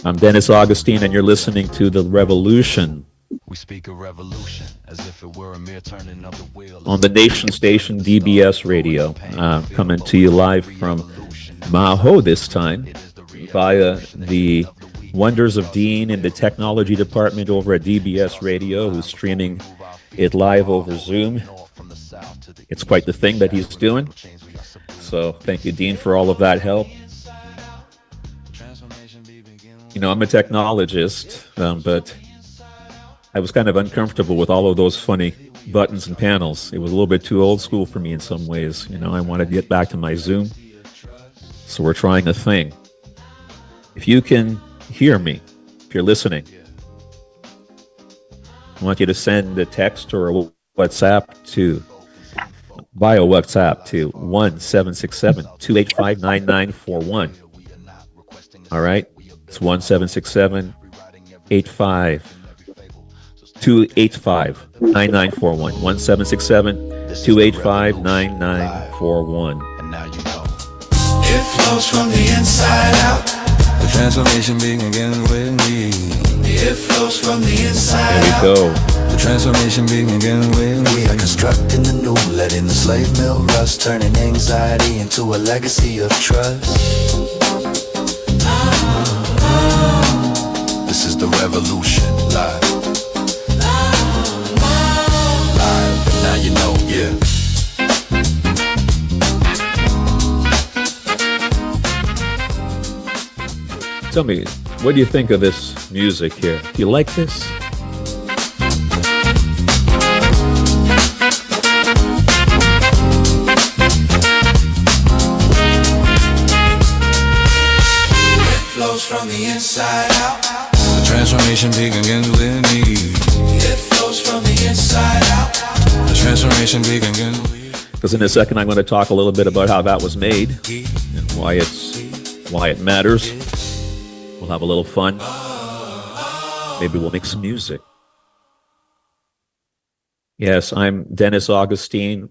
I'm Dennis Augustine, and you're listening to The Revolution We speak of revolution as if it were a mere turning of the wheel, a on the simple nation return of station the stars, DBS glory radio. and pain we feel, Coming but to you without live from re-evolution, Maho this time it is the via re-exploitation the of the weak, wonders of because of the Dean in the will, technology department over at DBS toss of the Radio, who's line before we streaming move our feet it from the live far over horse, Zoom. north from the south to the It's quite east, the with the thing that he's shadow of the doing. little chains we are supreme. So thank you, Dean, for all of that help. Transformation be begin You know, I'm a technologist, but I was kind of uncomfortable with all of those funny buttons and panels. It was a little bit too old school for me in some ways. You know, I wanted to get back to my Zoom. So we're trying a thing. If you can hear me, if you're listening, I want you to send a text or a WhatsApp to bio WhatsApp to 1-767-285-9941. All right? It's 1-767-285-9941. 1-767-285-9941. and now you know. It flows from the inside out. The transformation begins with me. It flows from the inside There we out. go. The transformation begins with We me. are constructing the new, letting the slave mill rust, turning anxiety into a legacy of trust. This is the revolution, live. Live, now you know, yeah. Tell me, what do you think of this music here? Do you like this? It flows from the inside out. The transformation begins with me. It flows from the inside out. The transformation begins with me. Because in a second, I'm going to talk a little bit about how that was made and why it matters. We'll have a little fun. Maybe we'll make some music. Yes, I'm Dennis Augustine,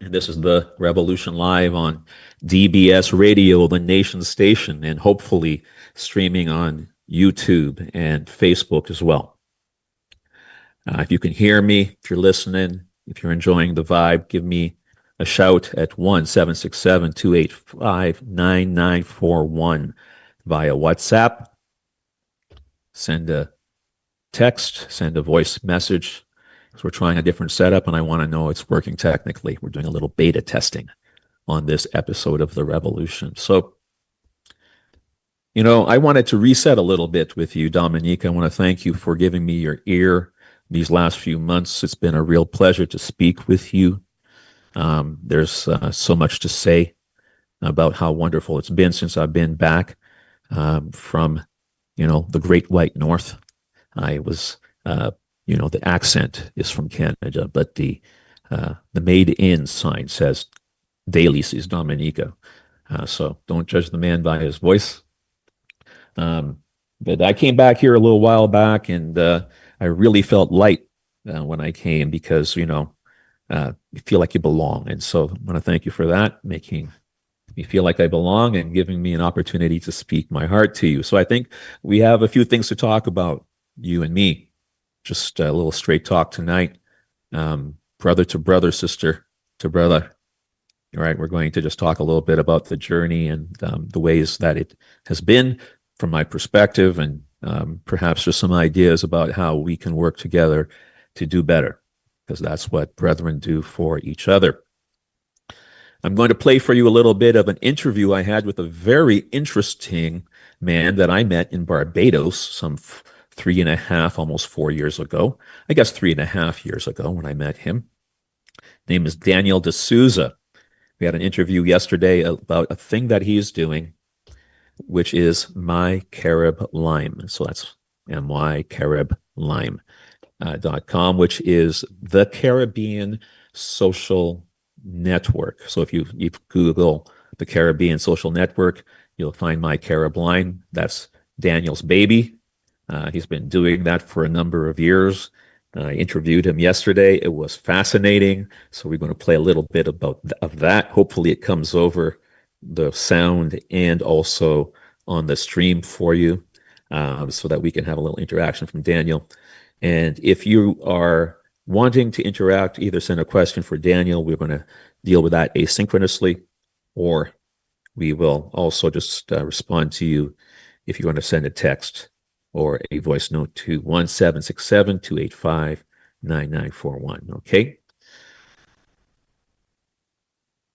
and this is the Revolution Live on DBS Radio, the nation station, and hopefully streaming on YouTube and Facebook as well. If you can hear me, if you're listening, if you're enjoying the vibe, give me a shout at 1-767-285-9941 via WhatsApp. Send a text, send a voice message. So we're trying a different setup, and I want to know it's working technically. We're doing a little beta testing on this episode of The Revolution. So, you know, I wanted to reset a little bit with you, Dominique. I want to thank you for giving me your ear these last few months. It's been a real pleasure to speak with you. There's so much to say about how wonderful it's been since I've been back from, you know, the Great White North. I was, you know, the accent is from Canada, but the made in sign says Dailies is Dominica. So don't judge the man by his voice. But I came back here a little while back, and I really felt light when I came because, you know, you feel like you belong. And so I want to thank you for that, making me feel like I belong and giving me an opportunity to speak my heart to you. So I think we have a few things to talk about, you and me. Just a little straight talk tonight. Brother to brother, sister to brother. All right, we're going to just talk a little bit about the journey and the ways that it has been from my perspective, and perhaps just some ideas about how we can work together to do better, because that's what brethren do for each other. I'm going to play for you a little bit of an interview I had with a very interesting man that I met in Barbados some 3.5, almost 4 years ago. I guess 3.5 years ago when I met him. His name is Daniel D'Souza. We had an interview yesterday about a thing that he's doing, which is My Carib Lime. So that's mycariblime.com, which is the Caribbean social network. So if you Google the Caribbean social network, you'll find My Carib Lime. That's Daniel's baby. He's been doing that for a number of years. I interviewed him yesterday. It was fascinating. So we're going to play a little bit of that. Hopefully it comes over the sound and also on the stream for you. so that we can have a little interaction from Daniel. And if you are wanting to interact, either send a question for Daniel, we're going to deal with that asynchronously, or we will also just respond to you if you want to send a text or a voice note to 1-767-285-9941. Okay?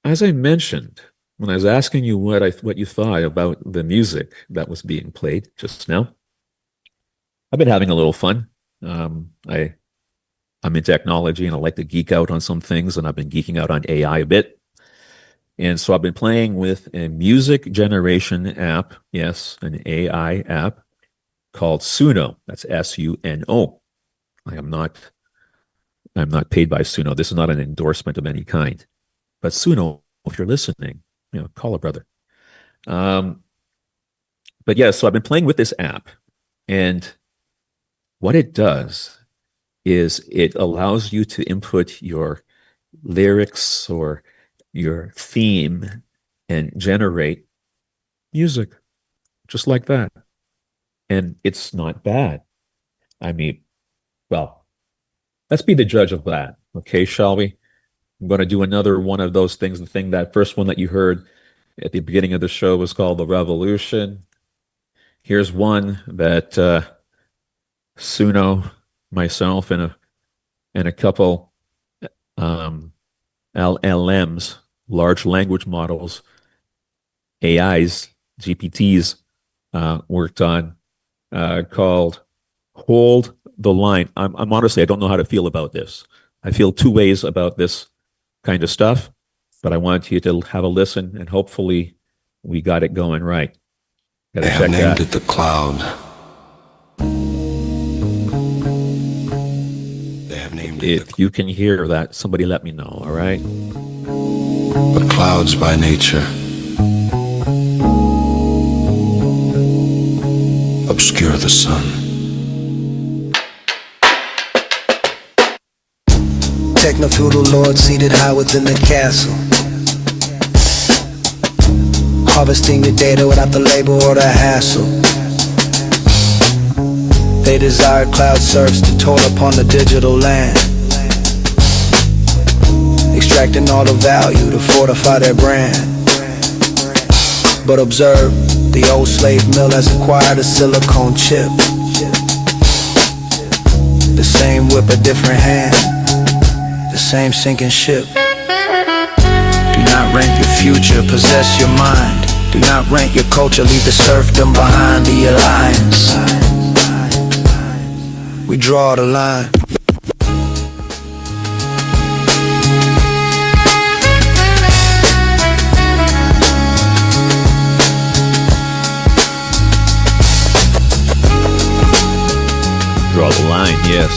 As I mentioned, when I was asking you what you thought about the music that was being played just now, I've been having a little fun. I'm in technology and I like to geek out on some things, and I've been geeking out on AI a bit. And so I've been playing with a music generation app, yes, an AI app called Suno. That's Suno. I'm not paid by Suno. This is not an endorsement of any kind. But Suno, if you're listening, call a brother. But yeah, so I've been playing with this app, and what it does is it allows you to input your lyrics or your theme and generate music just like that. And it's not bad. I mean, well, let's be the judge of that. Okay, shall we? I'm going to do another one of those things. That first one that you heard at the beginning of the show was called The Revolution. Here's one that Suno, myself, and a couple LLMs, large language models, AIs, GPTs, worked on, called Hold the Line. I'm honestly, I don't know how to feel about this. I feel two ways about this kind of stuff, but I want you to have a listen, and hopefully we got it going right. They have named it the cloud. They have named it. If you can hear that, somebody let me know, all right? But clouds by nature obscure the sun. Techno-feudal lord seated high within the castle, harvesting the data without the labor or the hassle. They desire cloud serfs to toil upon the digital land, extracting all the value to fortify their brand. But observe, the old slave mill has acquired a silicone chip, the same whip, a different hand, the same sinking ship. Do not rent your future, possess your mind. Do not rent your culture, leave the serfdom behind. The alliance, we draw the line. Draw the line, yes.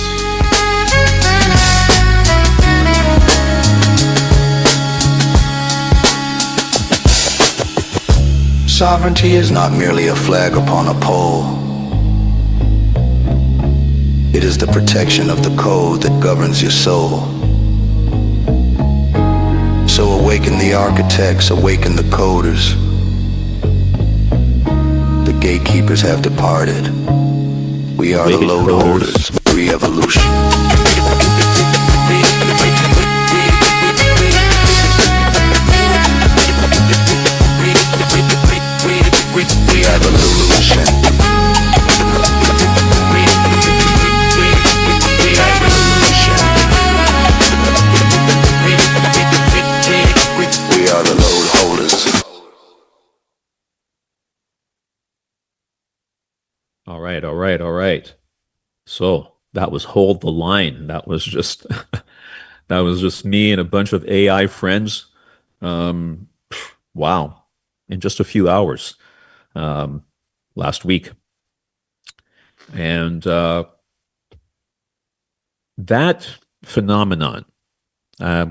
Sovereignty is not merely a flag upon a pole. It is the protection of the code that governs your soul. So awaken the architects, awaken the coders. The gatekeepers have departed. We are the load holders. Re-evolution. Re-evolution. We are the load holders. All right. So that was Hold the Line. That was just that was just me and a bunch of AI friends. Wow. In just a few hours last week. And that phenomenon, I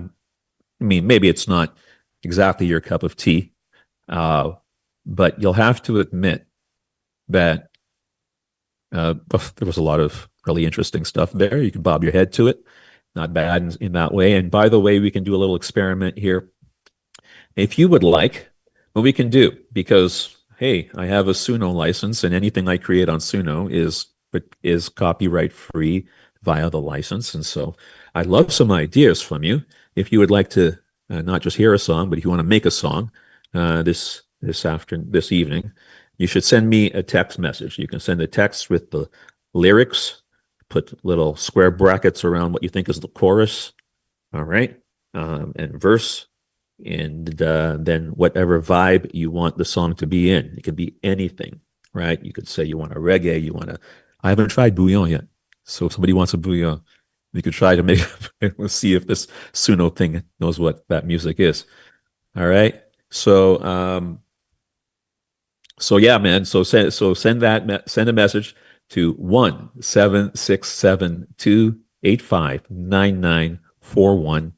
mean, maybe it's not exactly your cup of tea, but you'll have to admit that there was a lot of really interesting stuff there. You can bob your head to it. Not bad in that way. And by the way, we can do a little experiment here. If you would like, what we can do, because hey, I have a Suno license, and anything I create on Suno is copyright free via the license. And so I'd love some ideas from you. If you would like to not just hear a song, but if you want to make a song this evening, you should send me a text message. You can send a text with the lyrics, put little square brackets around what you think is the chorus, all right, and verse, and then whatever vibe you want the song to be in. It could be anything, right? You could say you want a reggae, you want a. I haven't tried bouillon yet, so if somebody wants a bouillon, we could try to make. We'll see if this Suno thing knows what that music is. All right. So yeah, man. Send a message to 1-767-285-9941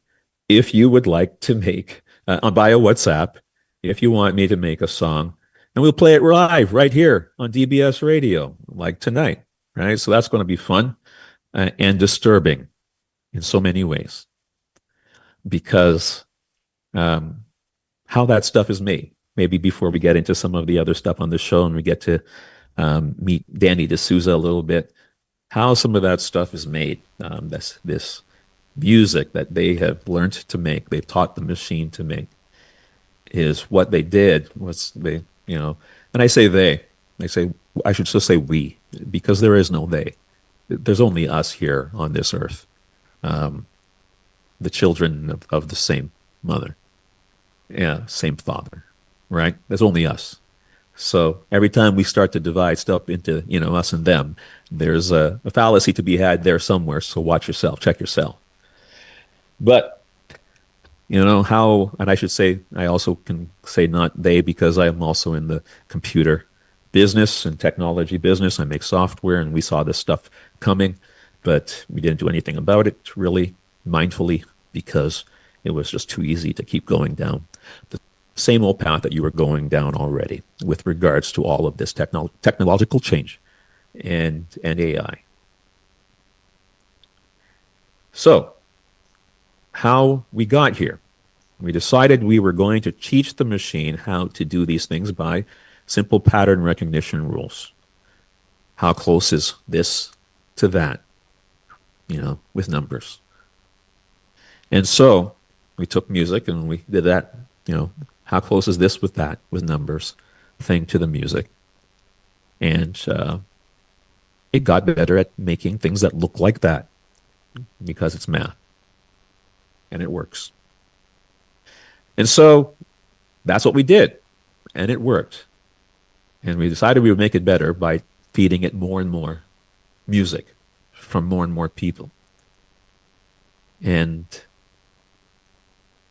if you would like to make via WhatsApp, if you want me to make a song, and we'll play it live right here on DBS Radio, like tonight, right? So that's going to be fun and disturbing in so many ways because how that stuff is made. Maybe before we get into some of the other stuff on the show and we get to meet Danny D'Souza a little bit, how some of that stuff is made. This music that they have learned to make, they've taught the machine to make, is what they did was and I say I should just say we, because there is no they. There's only us here on this earth, the children of the same mother, yeah, same father, right? There's only us. So every time we start to divide stuff into us and them, there's a fallacy to be had there somewhere. So watch yourself, check yourself. But how, and I should say, I also can say not they, because I am also in the computer business and technology business. I make software, and we saw this stuff coming, but we didn't do anything about it really mindfully because it was just too easy to keep going down the same old path that you were going down already with regards to all of this technological change and AI. So, how we got here. We decided we were going to teach the machine how to do these things by simple pattern recognition rules. How close is this to that? With numbers. And so we took music and we did that, how close is this with that, with numbers, thing to the music. And it got better at making things that look like that because it's math. And it works. And so that's what we did. And it worked. And we decided we would make it better by feeding it more and more music from more and more people. And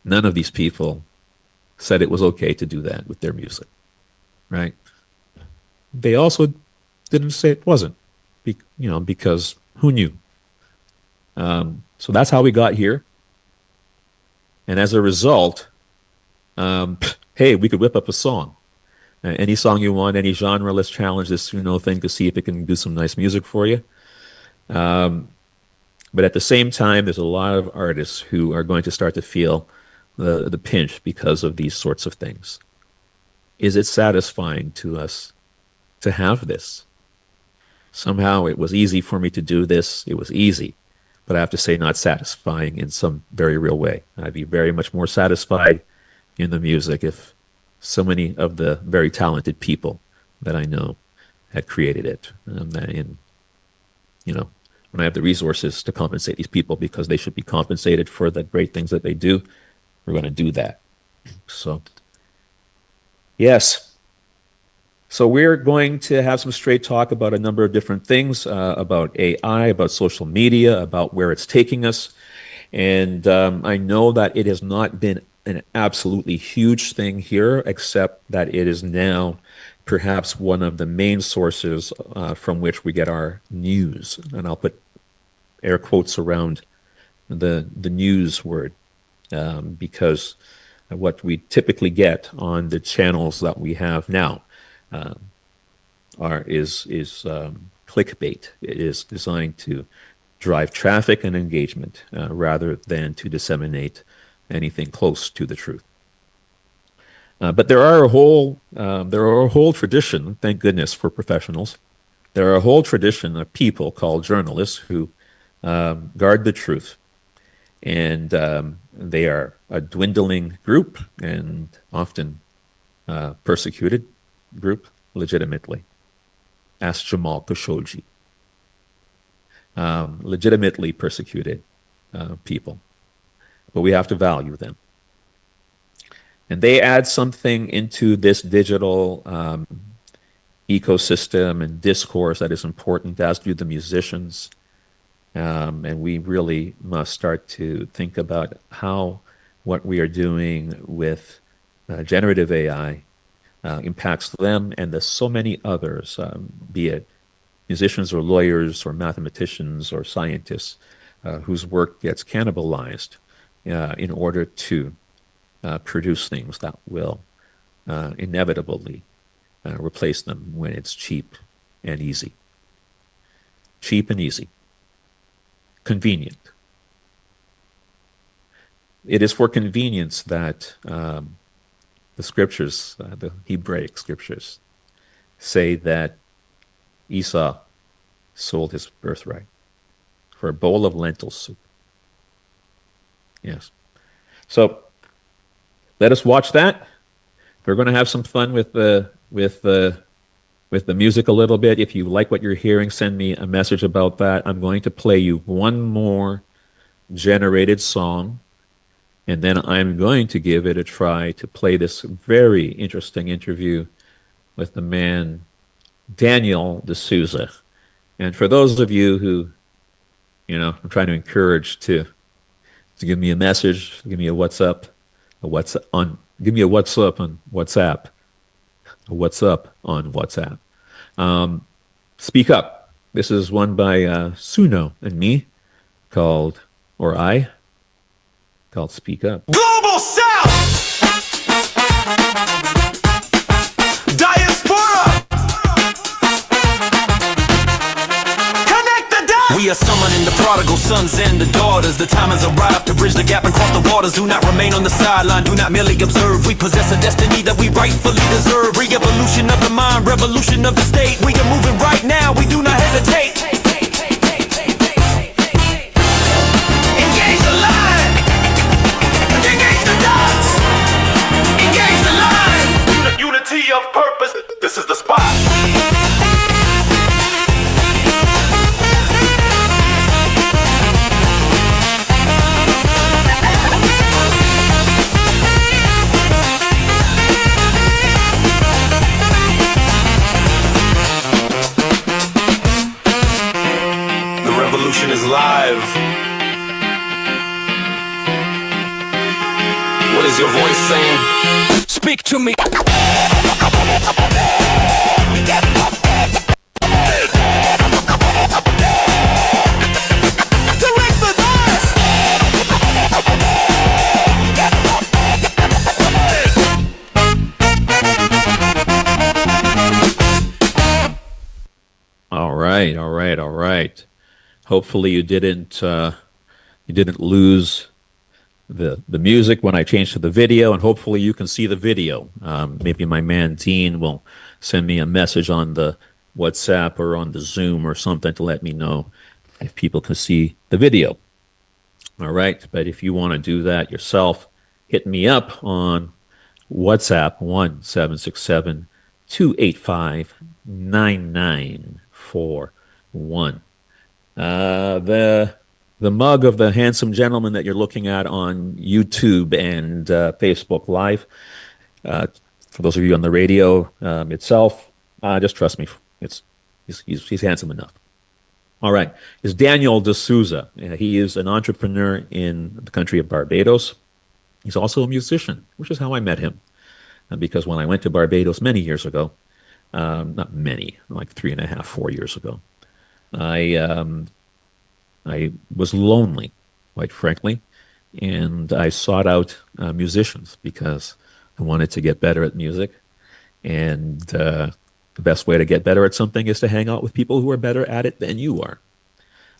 none of these people said it was okay to do that with their music, right? They also didn't say it wasn't, because who knew? So that's how we got here. And as a result, hey, we could whip up a song. Any song you want, any genre. Let's challenge this thing to see if it can do some nice music for you. But at the same time, there's a lot of artists who are going to start to feel the pinch because of these sorts of things. Is it satisfying to us to have this? Somehow it was easy for me to do this. It was easy. But I have to say, not satisfying in some very real way. I'd be very much more satisfied in the music if so many of the very talented people that I know had created it. And, when I have the resources to compensate these people because they should be compensated for the great things that they do, we're going to do that. So, yes. So we're going to have some straight talk about a number of different things, about AI, about social media, about where it's taking us. And I know that it has not been an absolutely huge thing here, except that it is now perhaps one of the main sources from which we get our news. And I'll put air quotes around the news word because what we typically get on the channels that we have now is clickbait. It is designed to drive traffic and engagement rather than to disseminate anything close to the truth. But there are a whole tradition, thank goodness for professionals. There are a whole tradition of people called journalists who guard the truth, and they are a dwindling group and often persecuted group legitimately. Ask Jamal Khashoggi. Legitimately persecuted people, but we have to value them. And they add something into this digital ecosystem and discourse that is important, as do the musicians. And we really must start to think about how what we are doing with generative AI impacts them and the so many others, be it musicians or lawyers or mathematicians or scientists, whose work gets cannibalized in order to produce things that will inevitably replace them when it's cheap and easy. Cheap and easy. Convenient. It is for convenience that the scriptures, the Hebraic scriptures, say that Esau sold his birthright for a bowl of lentil soup. Yes. So let us watch that. We're going to have some fun with the music a little bit. If you like what you're hearing, send me a message about that. I'm going to play you one more generated song, and then I'm going to give it a try to play this very interesting interview with the man Daniel D'Souza. And for those of you who, I'm trying to encourage to give me a message, give me a WhatsApp, give me a WhatsApp on WhatsApp, a WhatsApp on WhatsApp. Speak Up. This is one by Suno and me called Speak Up. Global South! Diaspora! Connect the dots! We are summoning the prodigal sons and the daughters. The time has arrived to bridge the gap and cross the waters. Do not remain on the sideline, do not merely observe. We possess a destiny that we rightfully deserve. Re-evolution of the mind, revolution of the state. We are moving right now, we do not hesitate. Engage the line! Engage the dots! Engage the line! Unity of purpose, this is the spot. Is live. What is your voice saying? Speak to me. Direct the dots. All right. Hopefully you didn't lose the music when I changed to the video, and hopefully you can see the video. Maybe my man Dean will send me a message on the WhatsApp or on the Zoom or something to let me know if people can see the video. All right, but if you want to do that yourself, hit me up on WhatsApp 1-767-285-9941. The mug of the handsome gentleman that you're looking at on YouTube and Facebook Live. For those of you on the radio itself, just trust me, he's handsome enough. All right, is Daniel D'Souza. He is an entrepreneur in the country of Barbados. He's also a musician, which is how I met him. Because when I went to Barbados many years ago, not many, like 3.5, 4 years ago, I was lonely, quite frankly, and I sought out musicians because I wanted to get better at music. And the best way to get better at something is to hang out with people who are better at it than you are.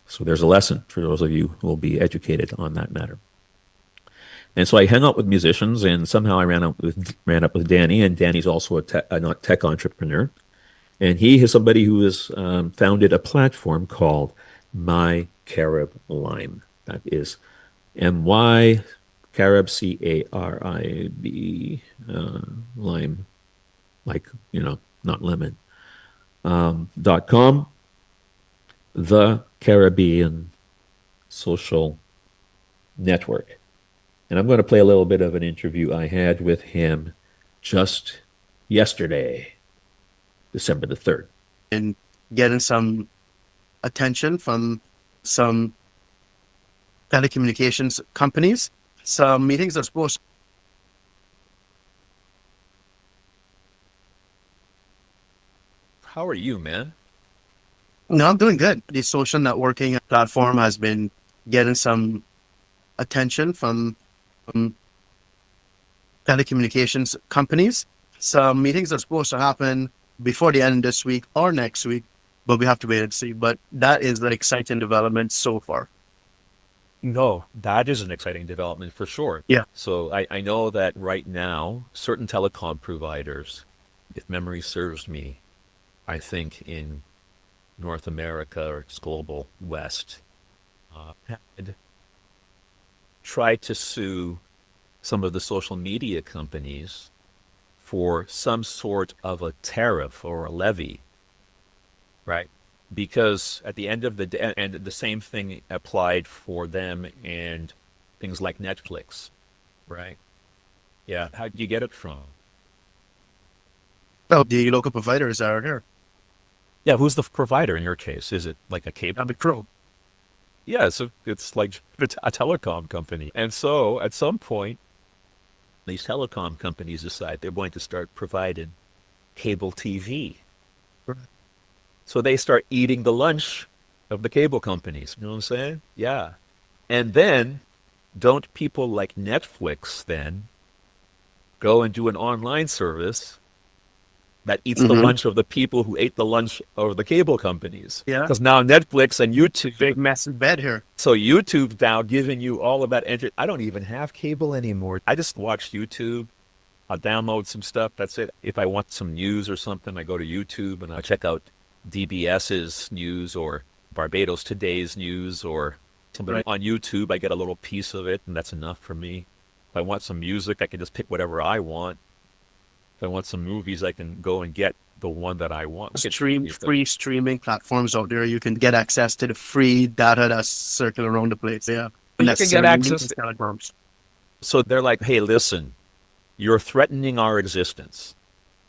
So there's a lesson for those of you who will be educated on that matter. And so I hung out with musicians, and somehow I ran up with Danny, and Danny's also a not tech entrepreneur, and he is somebody who has founded a platform called My Carib Lime. That is MY Carib CARIB Lime, like not lemon. .com, the Caribbean Social Network. And I'm going to play a little bit of an interview I had with him just yesterday, December the 3rd. And getting some attention from some telecommunications companies. Some meetings are supposed. How are you, man? No, I'm doing good. The social networking platform has been getting some attention from telecommunications companies. Some meetings are supposed to happen before the end of this week or next week, but we have to wait and see. But that is an exciting development so far. No, that is an exciting development for sure. Yeah. So I know that right now, certain telecom providers, if memory serves me, I think in North America or its global West, had tried to sue some of the social media companies for some sort of a tariff or a levy, right? Because at the end of the day, and the same thing applied for them and things like Netflix, right? Yeah. How did you get it from? Well, the local providers are here. Yeah. Who's the provider in your case? Is it like a cable? The Crow. Yeah. So it's like a telecom company. And so at some point, these telecom companies decide they're going to start providing cable TV. Right. So they start eating the lunch of the cable companies. You know what I'm saying? Yeah. And then don't people like Netflix then go and do an online service that eats the lunch of the people who ate the lunch of the cable companies? Yeah. Because now Netflix and YouTube. Big mess in bed here. So YouTube's now giving you all of that. I don't even have cable anymore. I just watch YouTube. I'll download some stuff. That's it. If I want some news or something, I go to YouTube and I check out DBS's news or Barbados Today's news or something on YouTube. I get a little piece of it, and that's enough for me. If I want some music, I can just pick whatever I want. If I want some movies, I can go and get the one that I want. Free streaming platforms out there. You can get access to the free data that's circling around the place. Yeah. You can get access to telegrams. So they're like, hey, listen, you're threatening our existence.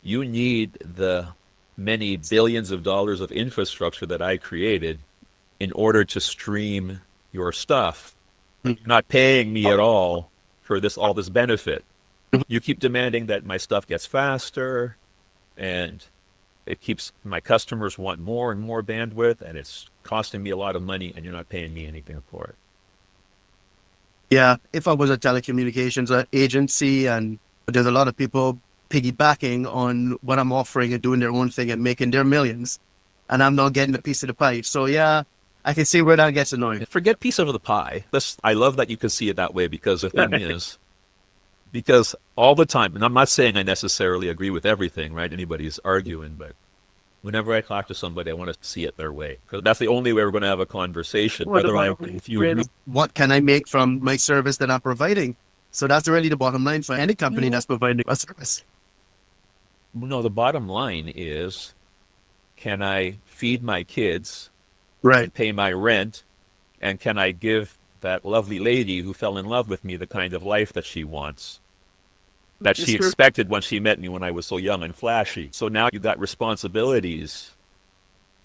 You need the many billions of dollars of infrastructure that I created in order to stream your stuff. You're not paying me at all for all this benefit. You keep demanding that my stuff gets faster, and it keeps my customers want more and more bandwidth, and it's costing me a lot of money, and you're not paying me anything for it. Yeah, if I was a telecommunications agency, and there's a lot of people piggybacking on what I'm offering and doing their own thing and making their millions, and I'm not getting a piece of the pie. So yeah, I can see where that gets annoying. Forget piece of the pie. I love that you can see it that way, because the thing is, because all the time, and I'm not saying I necessarily agree with everything, right? Anybody's arguing, but whenever I talk to somebody, I want to see it their way, because that's the only way we're going to have a conversation. Whether I agree with you, what can I make from my service that I'm providing? So that's really the bottom line for any company that's providing a service. No, the bottom line is, can I feed my kids, right, pay my rent, and can I give that lovely lady who fell in love with me the kind of life that she wants, that she expected when she met me when I was so young and flashy? So now you've got responsibilities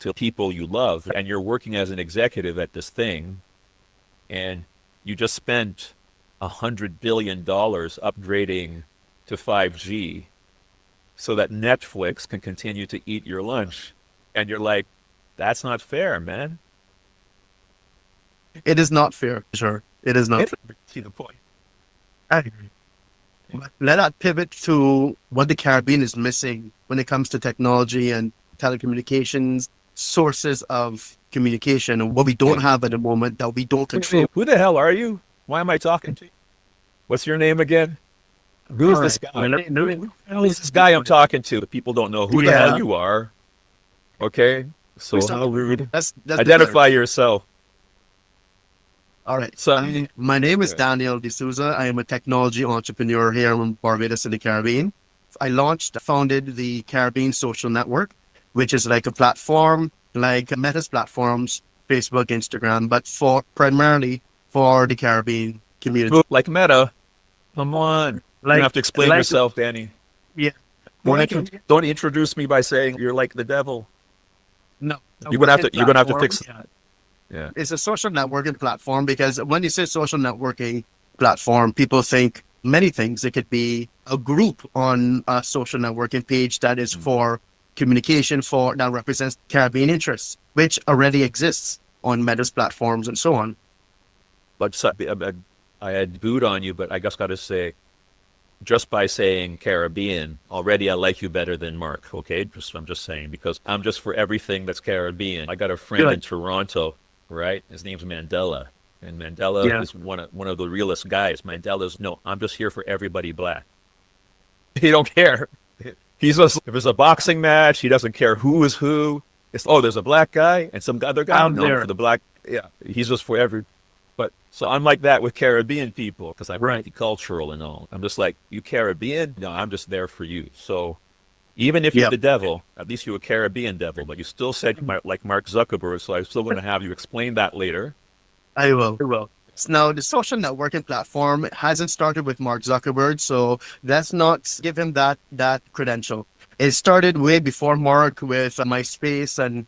to people you love, and you're working as an executive at this thing, and you just spent $100 billion upgrading to 5G so that Netflix can continue to eat your lunch. And you're like, that's not fair, man. It is not fair, sure. It is not fair. See the point. I agree. Let us pivot to what the Caribbean is missing when it comes to technology and telecommunications, sources of communication, and what we don't have at the moment that we don't control. Who the hell are you? Why am I talking to you? What's your name again? Who's this guy? Who the hell is this guy I'm talking to? People don't know who the hell you are. Okay, so how rude. That's Identify yourself. All right. So, My name is Daniel D'Souza. I am a technology entrepreneur here in Barbados in the Caribbean. I founded the Caribbean Social Network, which is like a platform, like Meta's platforms, Facebook, Instagram, but primarily for the Caribbean community. like Meta, come on. You don't have to explain yourself, Danny. Yeah. Don't introduce me by saying you're like the devil. No. You're gonna have to fix. Yeah. It's a social networking platform because when you say social networking platform, people think many things. It could be a group on a social networking page that is for communication that represents Caribbean interests, which already exists on Meta's platforms and so on. But I had booed on you, but I just got to say, just by saying Caribbean, already I like you better than Mark, okay? I'm just saying, because I'm just for everything that's Caribbean. I got a friend in Toronto, right? His name's Mandela. And Mandela is one of the realest guys. Mandela's, no, I'm just here for everybody black. He don't care. He's just, if it's a boxing match, he doesn't care who is who. It's, there's a black guy and some other guy. For the black, he's just for every. But so I'm like that with Caribbean people because I'm multicultural and all. I'm just like, you Caribbean? No, I'm just there for you. So even if you're the devil, at least you're a Caribbean devil. But you still said like Mark Zuckerberg, so I'm still going to have you explain that later. I will. Now, the social networking platform hasn't started with Mark Zuckerberg, so let's not give him that credential. It started way before Mark with MySpace and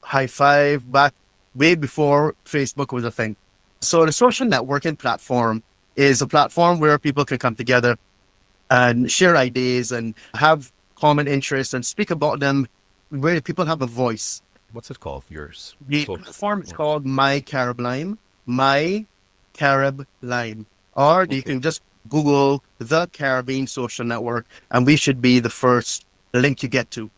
High Five, back way before Facebook was a thing. So the social networking platform is a platform where people can come together and share ideas and have common interests and speak about them, where people have a voice. What's it called? Yours? The platform is called My Carib Lime. My Carib Lime. Or you can just Google the Caribbean Social Network, and we should be the first link you get to.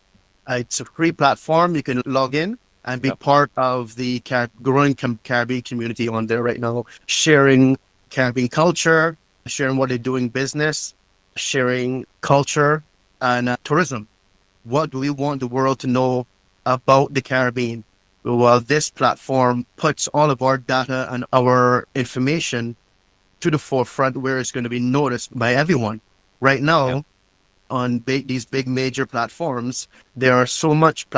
It's a free platform. You can log in and be part of the growing Caribbean community on there right now, sharing Caribbean culture, sharing what they're doing business, sharing culture and tourism. What do we want the world to know about the Caribbean? Well, this platform puts all of our data and our information to the forefront where it's going to be noticed by everyone. Right now, on these big major platforms, there are so much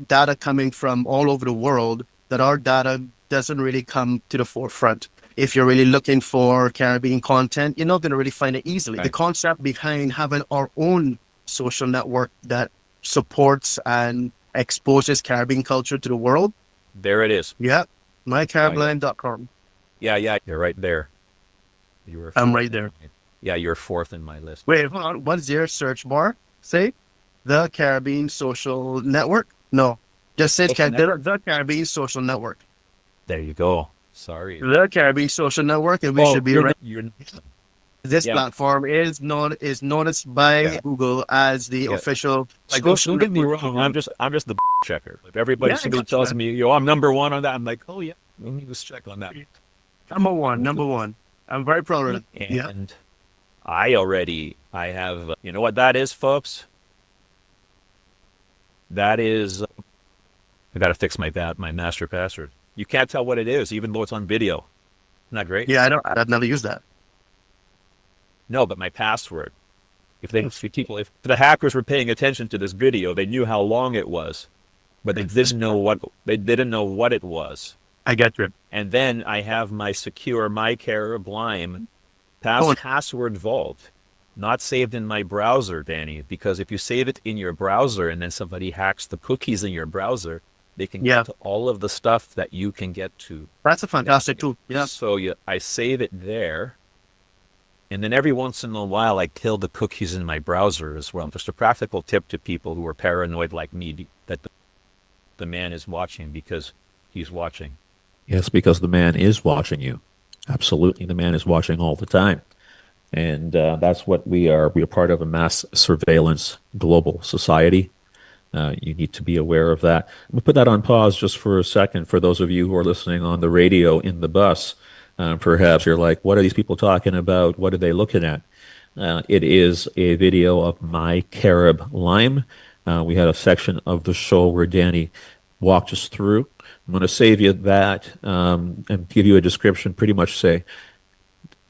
data coming from all over the world that our data doesn't really come to the forefront. If you're really looking for Caribbean content, you're not going to really find it easily. Right. The concept behind having our own social network that supports and exposes Caribbean culture to the world. There it is. Yeah, mycaribland.com. Yeah, you're right there. I'm right there. Yeah, you're fourth in my list. Wait, hold on. What's your search bar? Say, the Caribbean Social Network? No, just say the Caribbean Social Network. There you go. Sorry. The Caribbean Social Network, and we should be right. This platform is noticed by Google as the official. Like, don't get me wrong. I'm just the checker. If everybody tells me, "Yo, I'm number one on that," I'm like, "Oh yeah, let me just check on that." Number one. I'm very proud of it. And I have. You know what that is, folks? That is. I got to fix my master password. You can't tell what it is, even though it's on video. Isn't that great? Yeah, I've never used that. No, but my password. If the hackers were paying attention to this video, they knew how long it was, but they didn't know what it was. I get you. And then I have my secure MyCarib Lime password vault, not saved in my browser, Danny. Because if you save it in your browser and then somebody hacks the cookies in your browser, they can get to all of the stuff that you can get to. That's a fantastic tool. Yeah. So I save it there. And then every once in a while, I kill the cookies in my browser as well. Just a practical tip to people who are paranoid like me, that the man is watching because he's watching. Yes, because the man is watching you. Absolutely. The man is watching all the time. And that's what we are. We are part of a mass surveillance global society. You need to be aware of that. We'll put that on pause just for a second for those of you who are listening on the radio in the bus. Perhaps you're like, what are these people talking about? What are they looking at? It is a video of my Carib lime. We had a section of the show where Danny walked us through. I'm going to save you that and give you a description. Pretty much say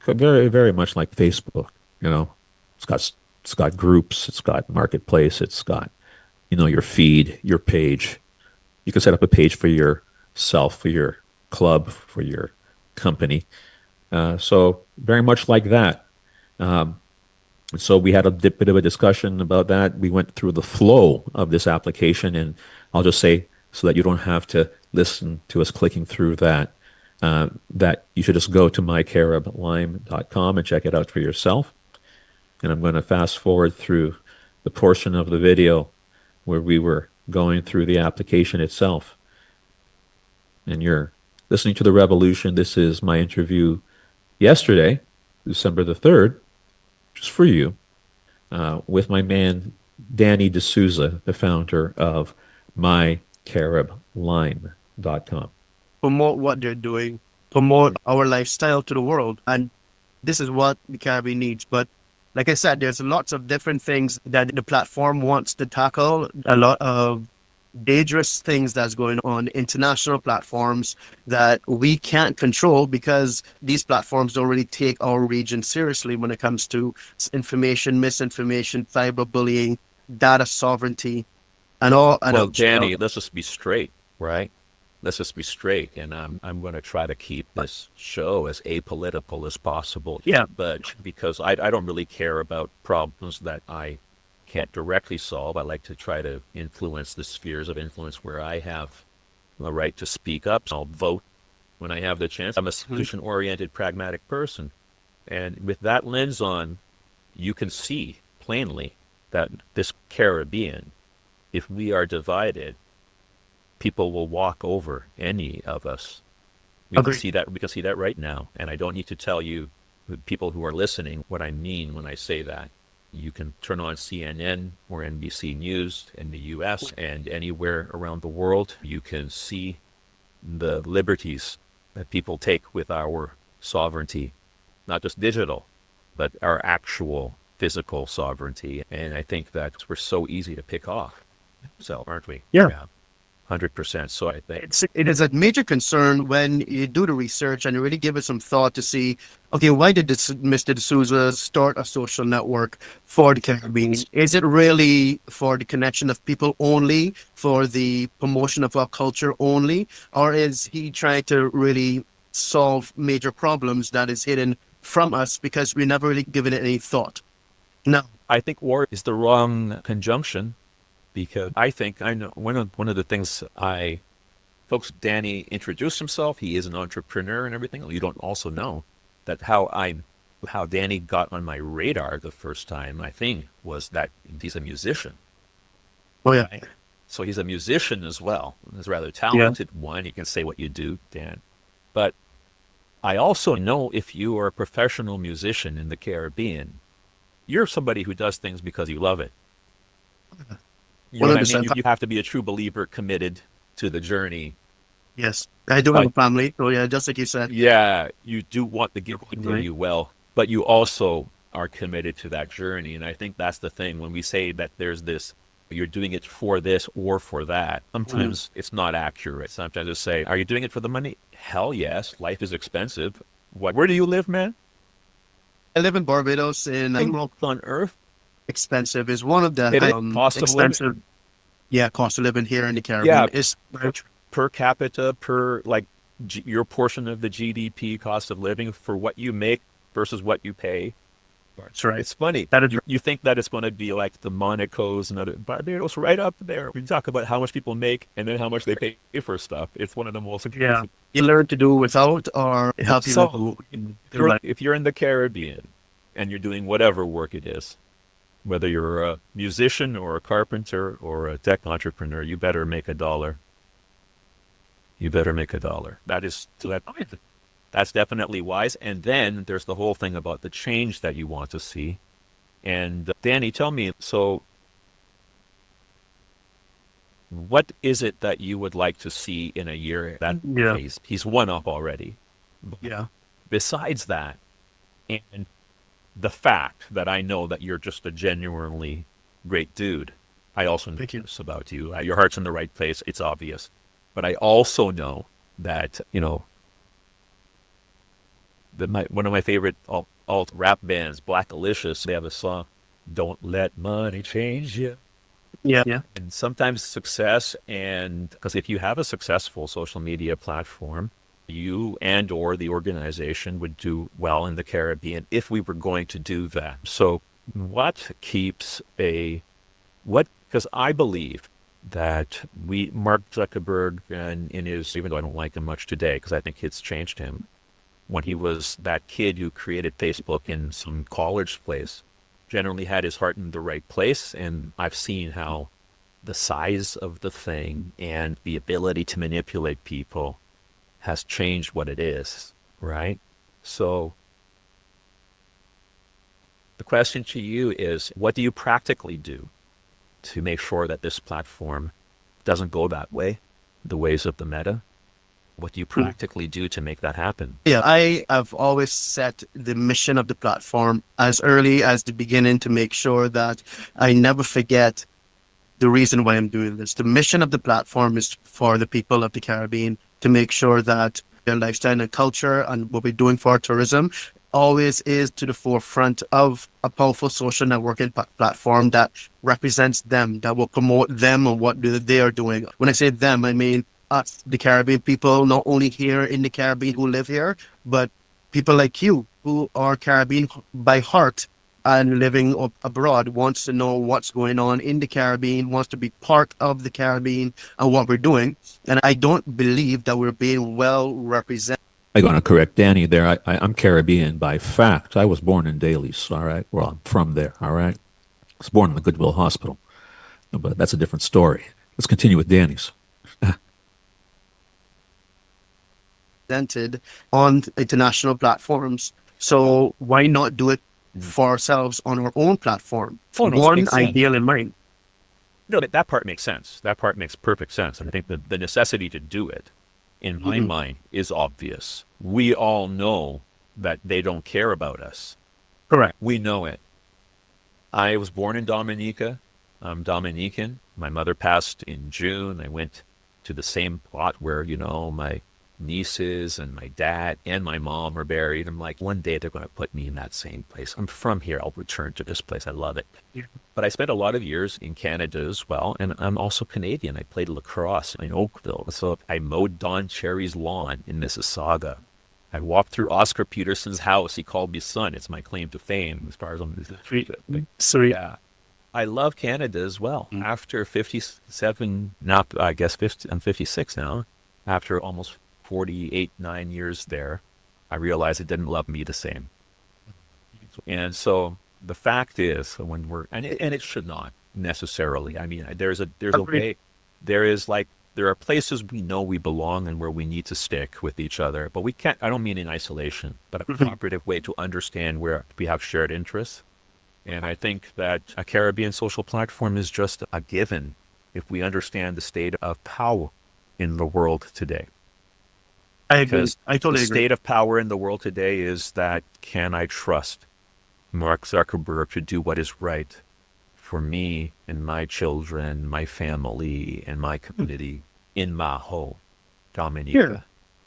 very, very much like Facebook. You know, it's got it's got groups, it's got marketplace, it's got your feed, your page. You can set up a page for yourself, for your club, for your company. So very much like that. So we had a bit of a discussion about that. We went through the flow of this application, and I'll just say so that you don't have to listen to us clicking through that, that you should just go to mycariblime.com and check it out for yourself. And I'm going to fast forward through the portion of the video where we were going through the application itself. And you're listening to The Revolution. This is my interview yesterday, December the 3rd, just for you, with my man Danny D'Souza, the founder of mycariblime.com. Promote what they're doing, promote our lifestyle to the world. And this is what the Caribbean needs. But like I said, there's lots of different things that the platform wants to tackle, a lot of dangerous things that's going on international platforms that we can't control because these platforms don't really take our region seriously when it comes to information, misinformation, cyberbullying, data sovereignty, and all. Well, Danny, let's just be straight, right? Let's just be straight, and I'm going to try to keep this show as apolitical as possible. Yeah. But because I don't really care about problems that I can't directly solve, I like to try to influence the spheres of influence where I have the right to speak up. So I'll vote when I have the chance. I'm a solution-oriented, pragmatic person, and with that lens on, you can see plainly that this Caribbean, if we are divided, people will walk over any of us. We can see that right now. And I don't need to tell you, people who are listening, what I mean when I say that. You can turn on CNN or NBC News in the US and anywhere around the world. You can see the liberties that people take with our sovereignty, not just digital, but our actual physical sovereignty. And I think that we're so easy to pick off. So, aren't we? Yeah. 100%. So I think it is a major concern when you do the research and you really give it some thought to see, okay, why did Mr. D'Souza start a social network for the Caribbean? Is it really for the connection of people only, for the promotion of our culture only, or is he trying to really solve major problems that is hidden from us because we never really given it any thought? No. I think war is the wrong conjunction. Because I know one of the things folks, Danny introduced himself. He is an entrepreneur and everything. You don't also know that how Danny got on my radar the first time, I think, was that he's a musician. Oh, yeah. Right? So he's a musician as well. He's a rather talented one. He can say what you do, Dan. But I also know if you are a professional musician in the Caribbean, you're somebody who does things because you love it. You know what I mean? You have to be a true believer, committed to the journey. Yes, I do have a family. So yeah, just like you said. Yeah, you do want the gift to do you well, but you also are committed to that journey. And I think that's the thing when we say that there's this, you're doing it for this or for that. Sometimes it's not accurate. Sometimes they say, are you doing it for the money? Hell yes. Life is expensive. Where do you live, man? I live in Barbados on earth. Expensive is one of the cost expensive. Of living. Yeah, cost of living here in the Caribbean is per capita, your portion of the GDP cost of living for what you make versus what you pay. That's right. It's funny. You think that it's going to be like the Monacos and other, but it's right up there. We talk about how much people make and then how much they pay for stuff. It's one of the most expensive. You learn to do without or help you. If you're in the Caribbean and you're doing whatever work it is, whether you're a musician or a carpenter or a tech entrepreneur, you better make $1. You better make $1. That's definitely wise. And then there's the whole thing about the change that you want to see. And Danny, tell me, so what is it that you would like to see in a year? He's one up already. Yeah. besides that, and the fact that I know that you're just a genuinely great dude, I also know Thank you. this about you. Your heart's in the right place. It's obvious. But I also know that, one of my favorite alt rap bands, Black Alicious, they have a song, "Don't Let Money Change You." Yeah, yeah. And sometimes success, and because if you have a successful social media platform, you and or the organization would do well in the Caribbean if we were going to do that. So what keeps because I believe that Mark Zuckerberg, and in his, even though I don't like him much today, because I think it's changed him, when he was that kid who created Facebook in some college place, generally had his heart in the right place. And I've seen how the size of the thing and the ability to manipulate people has changed what it is, right? So the question to you is, what do you practically do to make sure that this platform doesn't go that way, the ways of the meta? What do you practically do to make that happen? Yeah, I have always set the mission of the platform as early as the beginning to make sure that I never forget the reason why I'm doing this. The mission of the platform is for the people of the Caribbean, to make sure that their lifestyle and culture and what we're doing for tourism always is to the forefront of a powerful social networking platform that represents them, that will promote them and what they are doing. When I say them, I mean us, the Caribbean people, not only here in the Caribbean who live here, but people like you who are Caribbean by heart and living abroad, wants to know what's going on in the Caribbean, wants to be part of the Caribbean and what we're doing. And I don't believe that we're being well represented. I'm going to correct Danny there. I'm Caribbean by fact. I was born in Daly's, all right? Well, I'm from there, all right? I was born in the Goodwill Hospital, but that's a different story. Let's continue with Danny's. Presented on international platforms. So why not do it for ourselves on our own platform? Oh, no, One makes sense. ideal in mind. No, that part makes sense. That part makes perfect sense. And I think the necessity to do it, in my mind, is obvious. We all know that they don't care about us. Correct. We know it. I was born in Dominica. I'm Dominican. My mother passed in June. I went to the same plot where, my nieces and my dad and my mom are buried. I'm like, one day they're going to put me in that same place. I'm from here. I'll return to this place. I love it. Yeah. But I spent a lot of years in Canada as well. And I'm also Canadian. I played lacrosse in Oakville. So I mowed Don Cherry's lawn in Mississauga. I walked through Oscar Peterson's house. He called me son. It's my claim to fame as far as I'm concerned. Sweet. Yeah. I love Canada as well. After 57, now I guess I'm 56 now. After almost 9 years there, I realized it didn't love me the same. And so the fact is, when and it should not necessarily. I mean, there's a way, there are places we know we belong and where we need to stick with each other, but we can't. I don't mean in isolation, but a cooperative way to understand where we have shared interests. And I think that a Caribbean social platform is just a given if we understand the state of power in the world today. I agree. Because I totally the agree. state of power in the world today is that, can I trust Mark Zuckerberg to do what is right for me and my children, my family, and my community in my home, Dominica?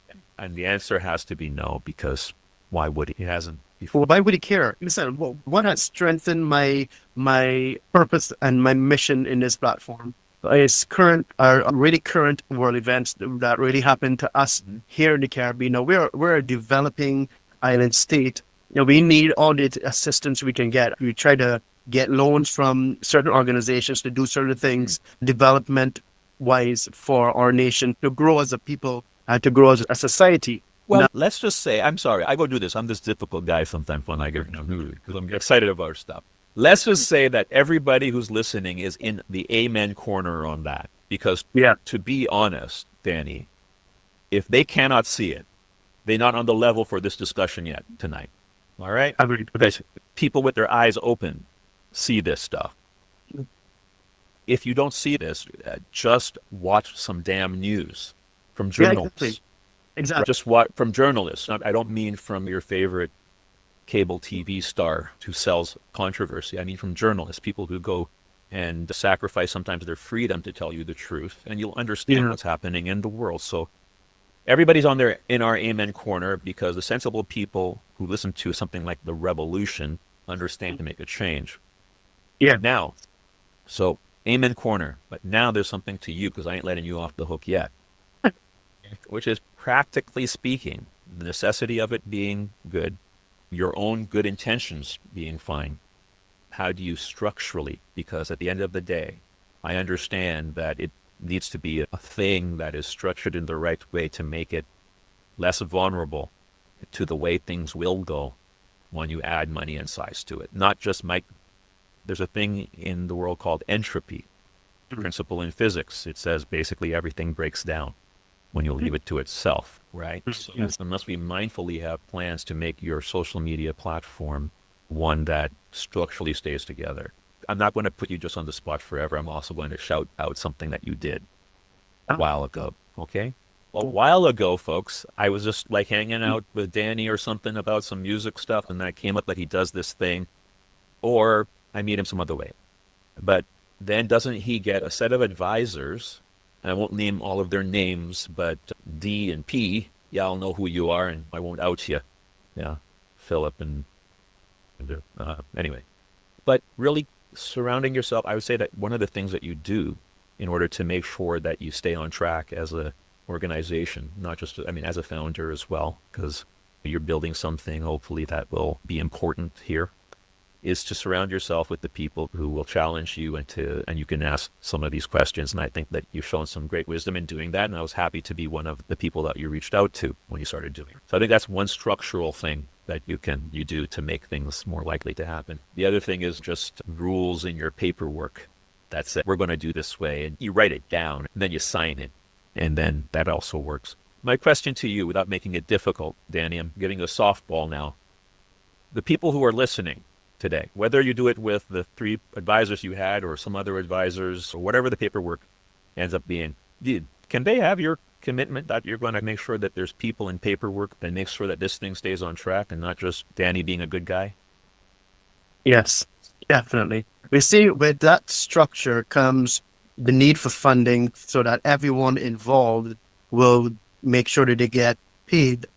Yeah. And the answer has to be no, because why would he? He hasn't before. Well, why would he care? Listen, what has strengthened my purpose and my mission in this platform is really current world events that really happen to us here in the Caribbean. Now, we're a developing island state. We need all the assistance we can get. We try to get loans from certain organizations to do certain things development-wise for our nation to grow as a people and to grow as a society. Well, let's just say, I'm sorry, I go do this. I'm this difficult guy sometimes when I get because I'm excited about stuff. Let's just say that everybody who's listening is in the amen corner on that. Because to be honest, Danny, if they cannot see it, they're not on the level for this discussion yet tonight. All right? Agreed. Because people with their eyes open see this stuff. If you don't see this, just watch some damn news from journalists. Exactly. Just what from journalists. I don't mean from your favorite cable TV star who sells controversy. I mean from journalists, people who go and sacrifice sometimes their freedom to tell you the truth, and you'll understand what's happening in the world. So everybody's on their in our amen corner because the sensible people who listen to something like the revolution understand to make a change. Yeah. Now, so amen corner, but now there's something to you because I ain't letting you off the hook yet, which is practically speaking, the necessity of it being good, your own good intentions being fine. How do you structurally? Because at the end of the day, I understand that it needs to be a thing that is structured in the right way to make it less vulnerable to the way things will go when you add money and size to it. Not just there's a thing in the world called entropy, principle in physics. It says basically everything breaks down when you leave it to itself, right? So unless we mindfully have plans to make your social media platform one that structurally stays together. I'm not going to put you just on the spot forever. I'm also going to shout out something that you did a while ago, okay? Well, a while ago, folks, I was just like hanging out with Danny or something about some music stuff, and then it came up that he does this thing, or I meet him some other way. But then doesn't he get a set of advisors? And I won't name all of their names, but D and P, y'all know who you are, and I won't out you. Yeah, Philip and anyway. But really surrounding yourself, I would say that one of the things that you do in order to make sure that you stay on track as a organization, not just, I mean, as a founder as well, because you're building something hopefully that will be important here, is to surround yourself with the people who will challenge you and you can ask some of these questions. And I think that you've shown some great wisdom in doing that. And I was happy to be one of the people that you reached out to when you started doing it. So I think that's one structural thing that you do to make things more likely to happen. The other thing is just rules in your paperwork. That's it. We're going to do this way. And you write it down, and then you sign it. And then that also works. My question to you, without making it difficult, Danny, I'm giving a softball now. The people who are listening today, whether you do it with the 3 advisors you had or some other advisors or whatever the paperwork ends up being, can they have your commitment that you're going to make sure that there's people in paperwork that make sure that this thing stays on track and not just Danny being a good guy? Yes, definitely. We see with that structure comes the need for funding so that everyone involved will make sure that they get paid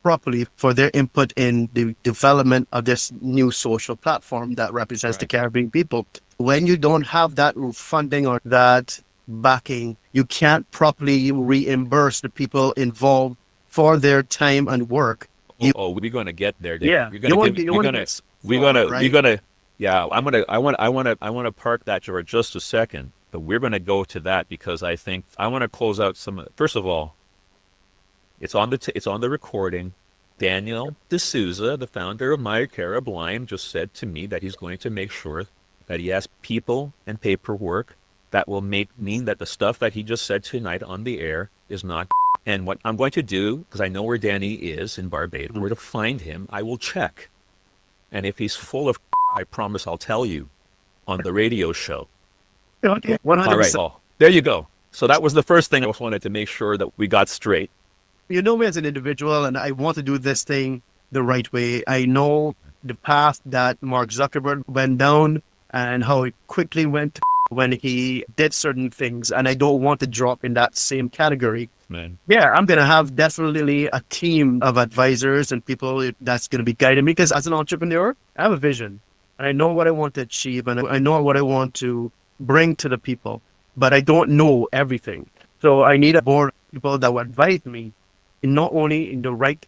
properly for their input in the development of this new social platform that represents the Caribbean people. When you don't have that funding or that backing, you can't properly reimburse the people involved for their time and work. We're going to get there. Dave. Yeah, I want to park that for just a second, but we're going to go to that because I think I want to close out some. First of all, it's on the recording. Daniel D'Souza, the founder of My Carib Lime, just said to me that he's going to make sure that he has people and paperwork that will mean that the stuff that he just said tonight on the air is not. And what I'm going to do, because I know where Danny is in Barbados, where to find him, I will check. And if he's full of, I promise I'll tell you on the radio show. Okay, 100%. All right, well, there you go. So that was the first thing I just wanted to make sure that we got straight. You know me as an individual, and I want to do this thing the right way. I know the path that Mark Zuckerberg went down and how it quickly went when he did certain things, and I don't want to drop in that same category. Man. Yeah, I'm going to have definitely a team of advisors and people that's going to be guiding me, because as an entrepreneur, I have a vision, and I know what I want to achieve, and I know what I want to bring to the people, but I don't know everything. So I need a board of people that will advise me not only in the right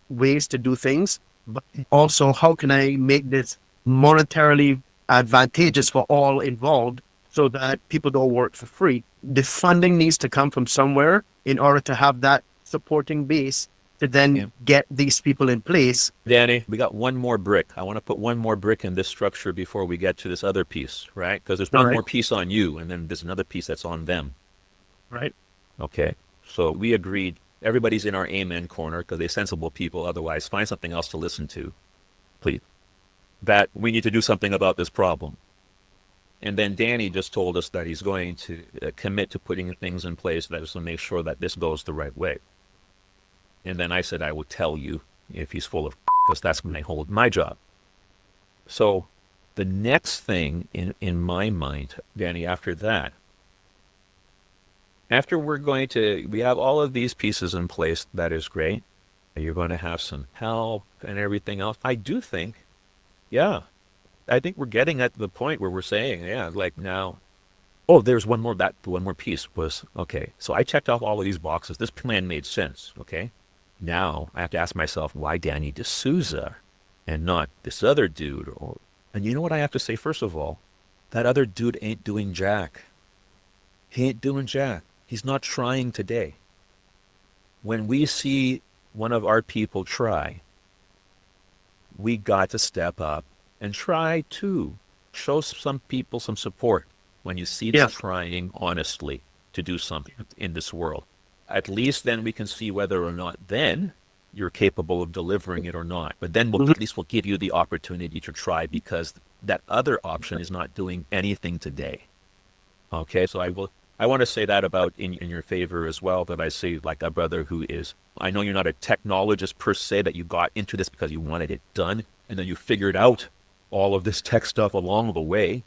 ways to do things, but also how can I make this monetarily advantageous for all involved so that people don't work for free. The funding needs to come from somewhere in order to have that supporting base to then get these people in place. Danny, we got one more brick. I want to put one more brick in this structure before we get to this other piece, right? Because there's one more piece on you, and then there's another piece that's on them. Right. Okay. So we agreed. Everybody's in our amen corner because they're sensible people. Otherwise, find something else to listen to, please. That we need to do something about this problem. And then Danny just told us that he's going to commit to putting things in place that is to make sure that this goes the right way. And then I said, I will tell you if he's full of because that's when I hold my job. So the next thing in my mind, Danny, after that, after we have all of these pieces in place, that is great. You're going to have some help and everything else. I do think, yeah, I think we're getting at the point where we're saying, yeah, like now, oh, there's one more piece was, okay, so I checked off all of these boxes. This plan made sense, okay? Now I have to ask myself, why Danny D'Souza and not this other dude? And you know what I have to say, first of all? That other dude ain't doing jack. He ain't doing jack. He's not trying today. When we see one of our people try, we got to step up and try to show some people some support when you see them trying honestly to do something in this world. At least then we can see whether or not then you're capable of delivering it or not. But then at least we'll give you the opportunity to try, because that other option is not doing anything today. Okay, so I want to say that about in your favor as well, that I see like a brother who is, I know you're not a technologist per se, that you got into this because you wanted it done, and then you figured out all of this tech stuff along the way.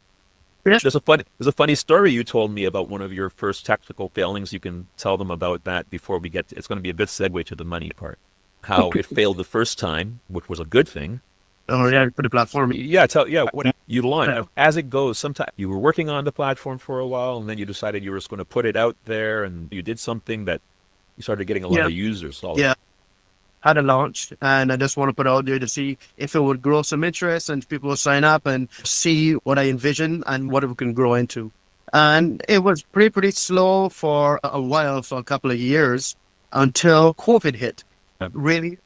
There's a funny story you told me about one of your first technical failings. You can tell them about that before we get to, it's going to be a good segue to the money part. How it failed the first time, which was a good thing. Oh yeah, for the platform. Yeah, what you launched. As it goes, sometimes you were working on the platform for a while, and then you decided you were just going to put it out there, and you did something that you started getting a lot of users. Had a launch, and I just want to put out there to see if it would grow some interest and people will sign up and see what I envision and what it can grow into. And it was pretty slow for a while, for a couple of years, until COVID hit. Really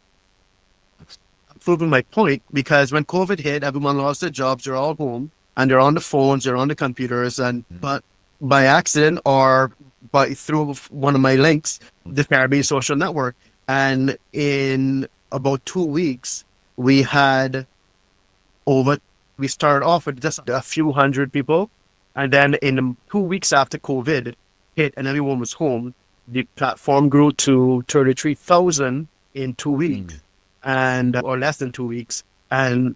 proving my point, because when COVID hit, everyone lost their jobs, they're all home, and they're on the phones, they're on the computers, and but by accident or through one of my links, the Caribbean Social Network. And in about 2 weeks, we started off with just a few hundred people. And then in 2 weeks after COVID hit and everyone was home, the platform grew to 33,000 in 2 weeks, or less than 2 weeks. And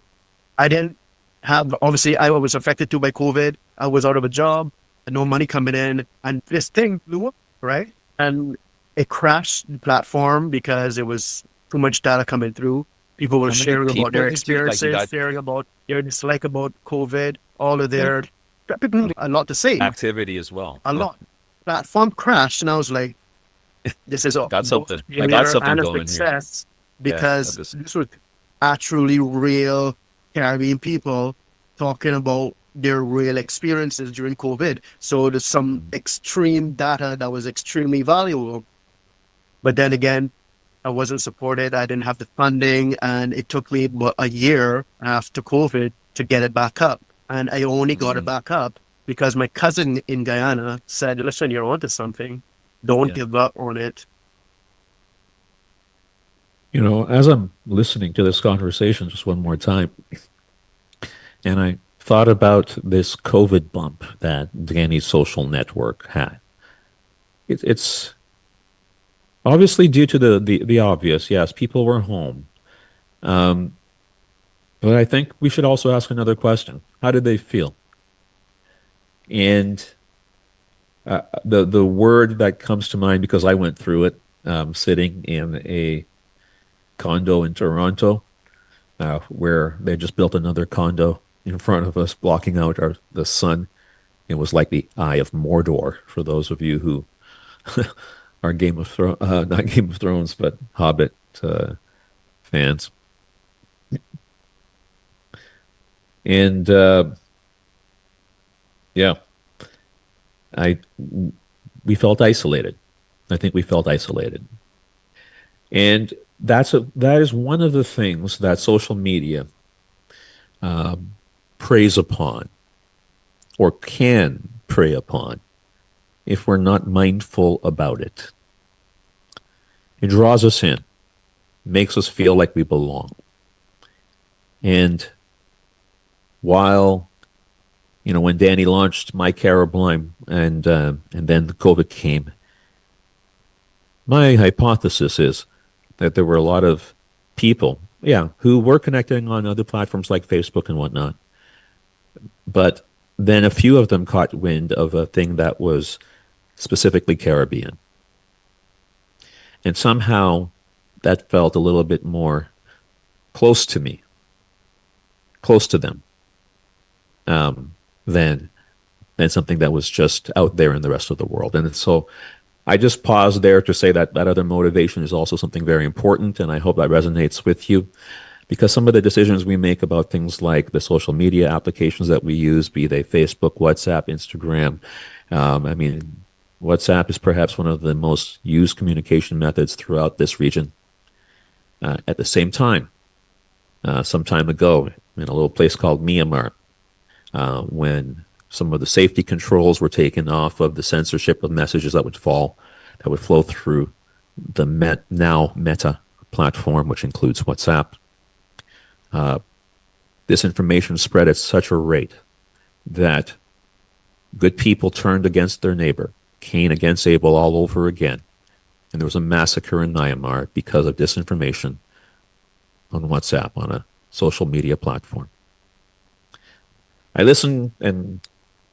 I didn't have, obviously I was affected too by COVID. I was out of a job, no money coming in, and this thing blew up, right? And it crashed the platform because it was too much data coming through. People were sharing about their experiences, sharing about their dislike about COVID, all of their people a lot to say. Activity as well. A lot. Platform crashed, and I was like, this is got something. I got something going success here. Because this was actually real Caribbean people talking about their real experiences during COVID. So there's some extreme data that was extremely valuable. But then again, I wasn't supported. I didn't have the funding, and it took me about a year after COVID to get it back up. And I only got it back up because my cousin in Guyana said, listen, you're onto something. Don't give up on it. You know, as I'm listening to this conversation just one more time, and I thought about this COVID bump that Danny's social network had. It's obviously due to the obvious. Yes, people were home. But I think we should also ask another question. How did they feel? And the word that comes to mind, because I went through it, sitting in a condo in Toronto, where they just built another condo in front of us, blocking out the sun. It was like the Eye of Mordor, for those of you who are Game of Thrones, not Game of Thrones, but Hobbit fans. And we felt isolated. I think we felt isolated. And that is one of the things that social media preys upon, or can prey upon, if we're not mindful about it. It draws us in, makes us feel like we belong. And while, when Danny launched My Caribbean and then COVID came, my hypothesis is that there were a lot of people, yeah, who were connecting on other platforms like Facebook and whatnot. But then a few of them caught wind of a thing that was specifically Caribbean. And somehow that felt a little bit more close to me, close to them, um, than than something that was just out there in the rest of the world. And so I just paused there to say that that other motivation is also something very important, and I hope that resonates with you. Because some of the decisions we make about things like the social media applications that we use, be they Facebook, WhatsApp, Instagram, I mean, WhatsApp is perhaps one of the most used communication methods throughout this region. At the same time, some time ago, in a little place called Myanmar, when some of the safety controls were taken off of the censorship of messages that would flow through the now Meta platform, which includes WhatsApp. This information spread at such a rate that good people turned against their neighbor, Cain against Abel all over again. And there was a massacre in Myanmar because of disinformation on WhatsApp, on a social media platform. I listen and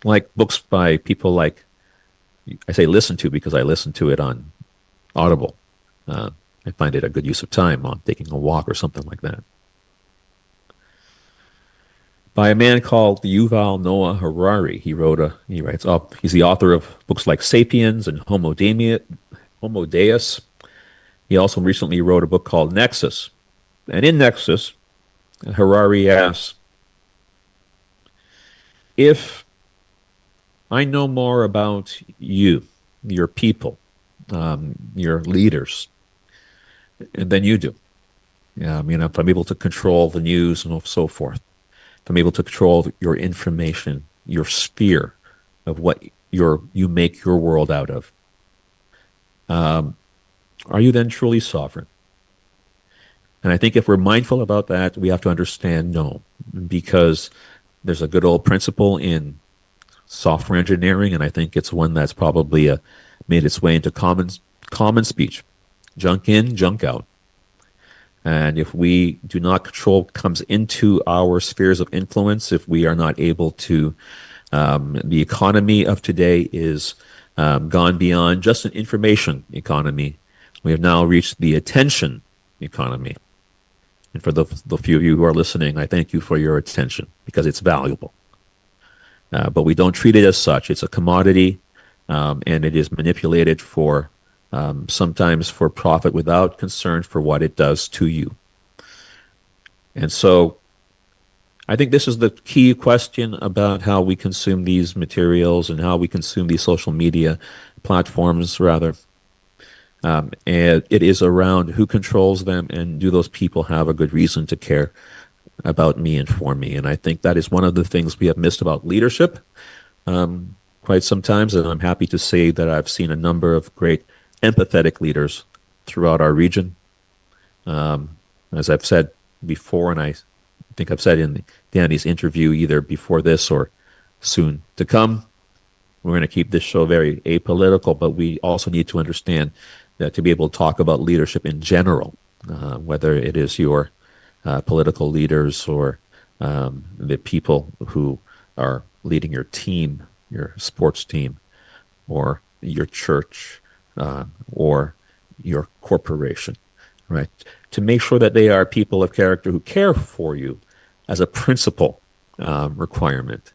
like books by people like, I say listen to because I listen to it on Audible. I find it a good use of time on taking a walk or something like that. By a man called Yuval Noah Harari. He's the author of books like Sapiens and Homo Deus. He also recently wrote a book called Nexus. And in Nexus, Harari asks, if I know more about you, your people, your leaders, than you do, if I'm able to control the news and so forth, if I'm able to control your information, your sphere of what you make your world out of, are you then truly sovereign? And I think if we're mindful about that, we have to understand no, because there's a good old principle in software engineering, and I think it's one that's probably made its way into common speech. Junk in, junk out. And if we do not control what comes into our spheres of influence, if we are not able to, the economy of today is gone beyond just an information economy. We have now reached the attention economy. And for the few of you who are listening, I thank you for your attention because it's valuable. But we don't treat it as such. It's a commodity, and it is manipulated for sometimes for profit without concern for what it does to you. And so I think this is the key question about how we consume these materials and how we consume these social media platforms, rather. And it is around who controls them, and do those people have a good reason to care about me and for me. And I think that is one of the things we have missed about leadership quite sometimes. And I'm happy to say that I've seen a number of great empathetic leaders throughout our region. As I've said before, and I think I've said in Danny's interview, either before this or soon to come, we're going to keep this show very apolitical, but we also need to understand that to be able to talk about leadership in general, whether it is your political leaders or the people who are leading your team, your sports team, or your church, or your corporation, right? To make sure that they are people of character who care for you as a principal requirement,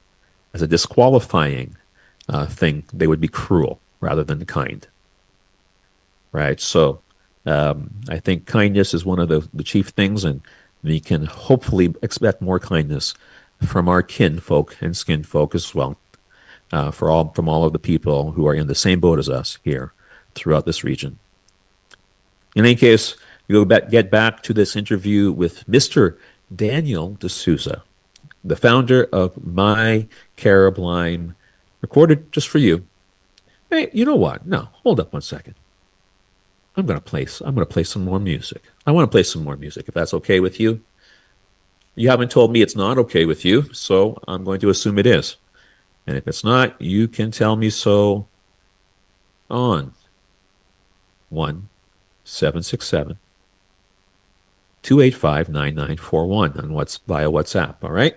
as a disqualifying thing, they would be cruel rather than kind, right? So I think kindness is one of the chief things, and we can hopefully expect more kindness from our kinfolk and skinfolk as well, from all of the people who are in the same boat as us here throughout this region. In any case, we get back to this interview with Mr. Daniel D'Souza, the founder of My Carib Lime, recorded just for you. Hey, you know what? No, hold up one second. I'm gonna play some more music. I want to play some more music, if that's okay with you. You haven't told me it's not okay with you, so I'm going to assume it is. And if it's not, you can tell me so on 1767 285-9941 on via WhatsApp. All right.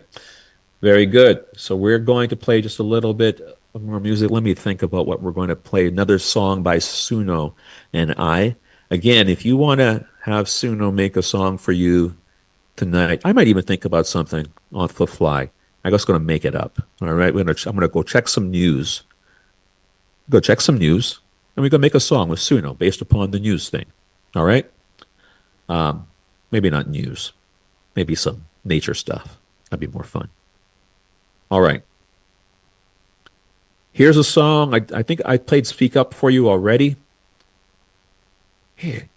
Very good. So we're going to play just a little bit more music. Let me think about what we're going to play. Another song by Suno and I. Again, if you want to have Suno make a song for you tonight, I might even think about something off the fly. I'm just going to make it up. All right. I'm going to go check some news. Go check some news, and we're going to make a song with Suno based upon the news thing. All right. Maybe not news. Maybe some nature stuff. That'd be more fun. All right. Here's a song. I think I played Speak Up for you already. Hey,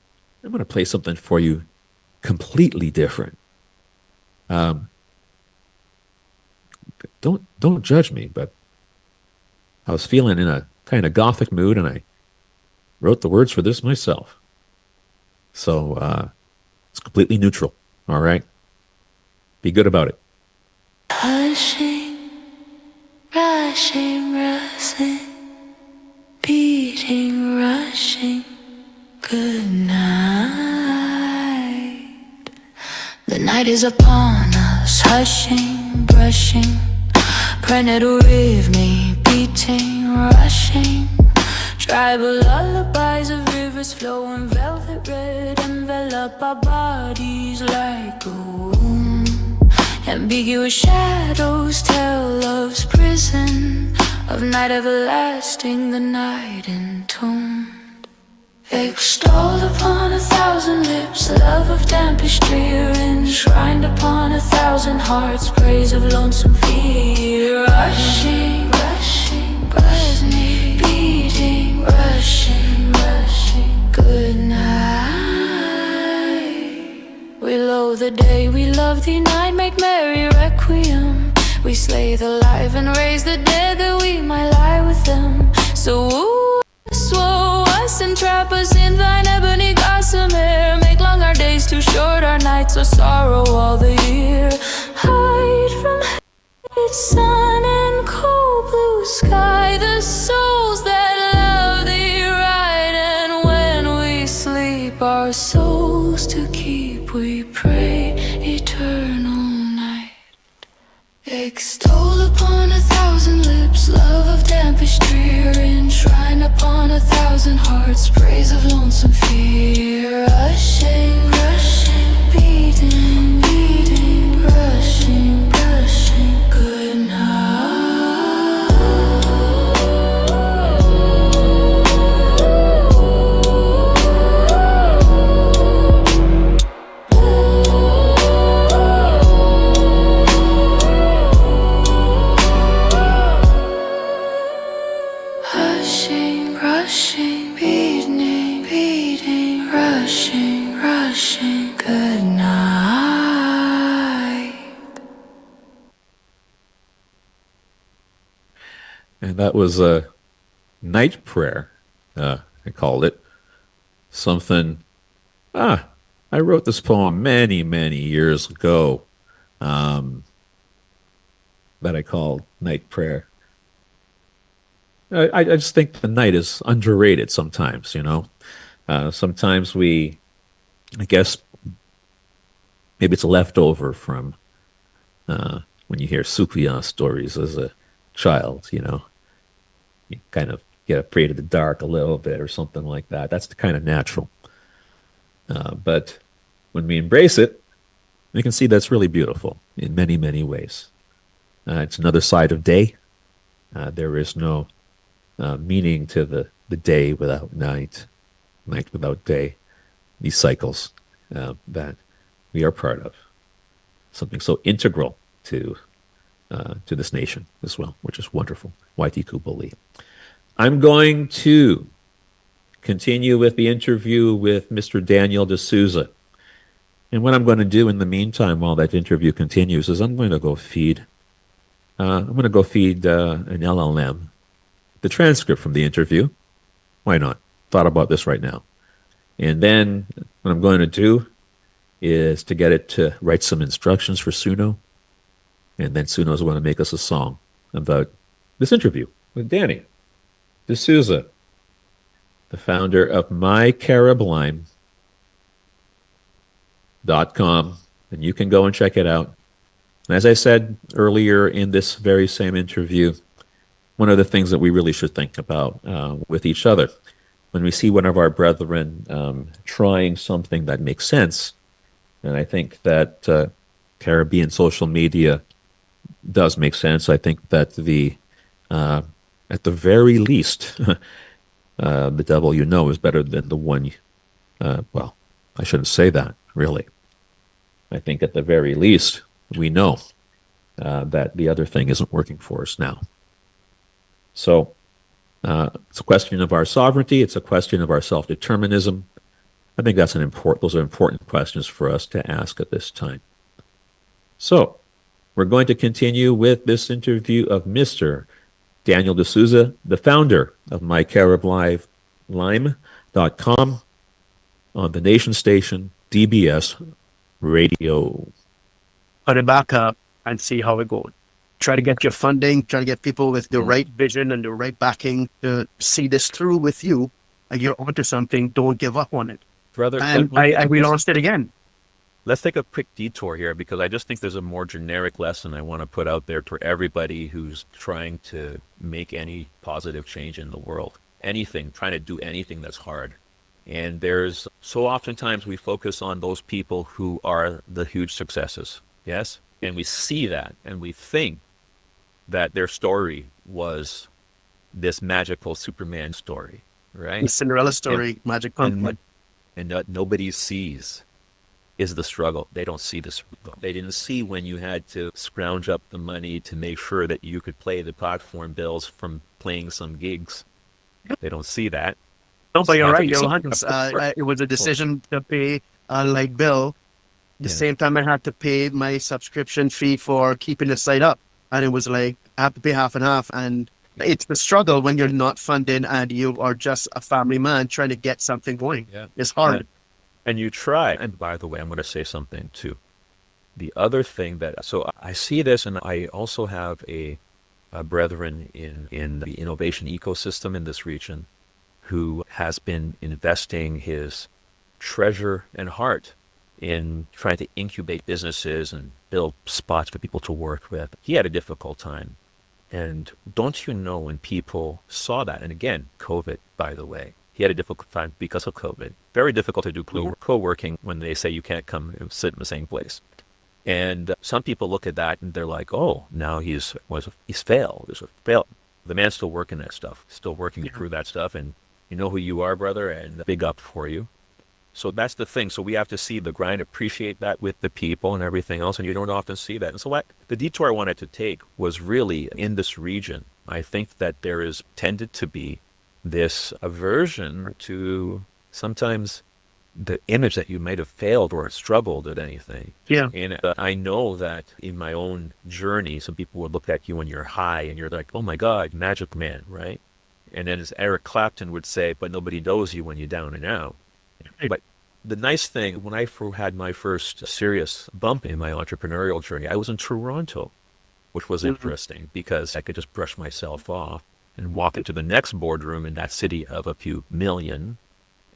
I'm going to play something for you completely different. Don't judge me, but I was feeling in a kind of gothic mood, and I wrote the words for this myself. So it's completely neutral. All right. Be good about it. Hushing, rushing, rushing, beating, rushing, good night. The night is upon us, hushing, brushing, printed with me, beating, rushing. Tribal lullabies of rivers flowing velvet red, envelop our bodies like a womb. Ambiguous shadows tell love's prison, of night everlasting, the night entombed. Extolled upon 1,000 lips, love of tapestry, enshrined upon 1,000 hearts, praise of lonesome fear. Rushing, rushing, press me, beating, rushing, rushing, good night. We loathe the day, we love the night, make merry requiem. We slay the live and raise the dead, that we might lie with them. So woo us, woe us, and trap us in thine ebony gossamer. Make long our days too short, our nights of sorrow all the year. Hide from hate, sun and cold blue sky, the souls that love thee right. And when we sleep, our souls to keep, we pray eternal night. Extolled upon 1,000 lips, love of tapestry, enshrined upon 1,000 hearts, praise of lonesome fear. Rushing, rushing, beating, beating, rushing, rushing, good Rushing, rushing, beating, beating, rushing, rushing, good night. And that was a night prayer. I called it something. I wrote this poem many, many years ago. That I called night prayer. I just think the night is underrated sometimes, you know. Sometimes I guess maybe it's a leftover from when you hear Supiya stories as a child, you know. You kind of get afraid of the dark a little bit or something like that. That's the kind of natural. But when we embrace it, we can see that's really beautiful in many, many ways. It's another side of day. There is no meaning to the day without night, night without day, these cycles that we are part of. Something so integral to this nation as well, which is wonderful. Waiti Kubali. I'm going to continue with the interview with Mr. Daniel D'Souza. And what I'm going to do in the meantime while that interview continues is I'm going to go feed an LLM the transcript from the interview. Why not? Thought about this right now. And then what I'm going to do is to get it to write some instructions for Suno. And then Suno's going to make us a song about this interview with Danny D'Souza, the founder of My Carib Lime, and you can go and check it out. And as I said earlier in this very same interview, one of the things that we really should think about with each other when we see one of our brethren trying something that makes sense, and I think that Caribbean social media does make sense. I think that at the very least, the devil you know is better than the one. Well, I shouldn't say that really. I think at the very least we know that the other thing isn't working for us now. So it's a question of our sovereignty. It's a question of our self-determinism. I think those are important questions for us to ask at this time. So we're going to continue with this interview of Mr. Daniel D'Souza, the founder of mycariblime.com on the nation station DBS Radio. Put it back up and see how it goes. Try to get your funding, try to get people with the right vision and the right backing to see this through with you. And you're onto something. Don't give up on it. Brother, And we launched it again. let's take a quick detour here because I just think there's a more generic lesson I want to put out there for everybody who's trying to make any positive change in the world. Anything, trying to do anything that's hard. And there's so oftentimes we focus on those people who are the huge successes. Yes? And we see that and we think that their story was this magical Superman story, right? The Cinderella story, magic pumpkin. And what nobody sees is the struggle. They don't see the struggle. They didn't see when you had to scrounge up the money to make sure that you could pay the platform bills from playing some gigs. They don't see that. No, but you're right. You're 100. It was a decision to pay a light bill. The same time I had to pay my subscription fee for keeping the site up. And it was like, I have to pay half and half. And it's the struggle when you're not funded and you are just a family man trying to get something going. Yeah. It's hard. And you try. And by the way, I'm going to say something too. The other thing that, so I see this, and I also have a brethren in the innovation ecosystem in this region who has been investing his treasure and heart in trying to incubate businesses and build spots for people to work with. He had a difficult time. And don't you know when people saw that, and again, COVID, by the way, he had a difficult time because of COVID. Very difficult to do co-working when they say you can't come and sit in the same place. And some people look at that and they're like, oh, now he's failed. There's a fail. The man's still working that stuff, still working through that stuff. And you know who you are, brother, and big up for you. So that's the thing. So we have to see the grind, appreciate that with the people and everything else. And you don't often see that. And so the detour I wanted to take was really in this region. I think that there is tended to be this aversion to sometimes the image that you might have failed or struggled at anything. Yeah. And I know that in my own journey, some people would look at you when you're high and you're like, oh my God, magic man, right? And then as Eric Clapton would say, but nobody knows you when you're down and out. But the nice thing, when I had my first serious bump in my entrepreneurial journey, I was in Toronto, which was interesting because I could just brush myself off and walk into the next boardroom in that city of a few million.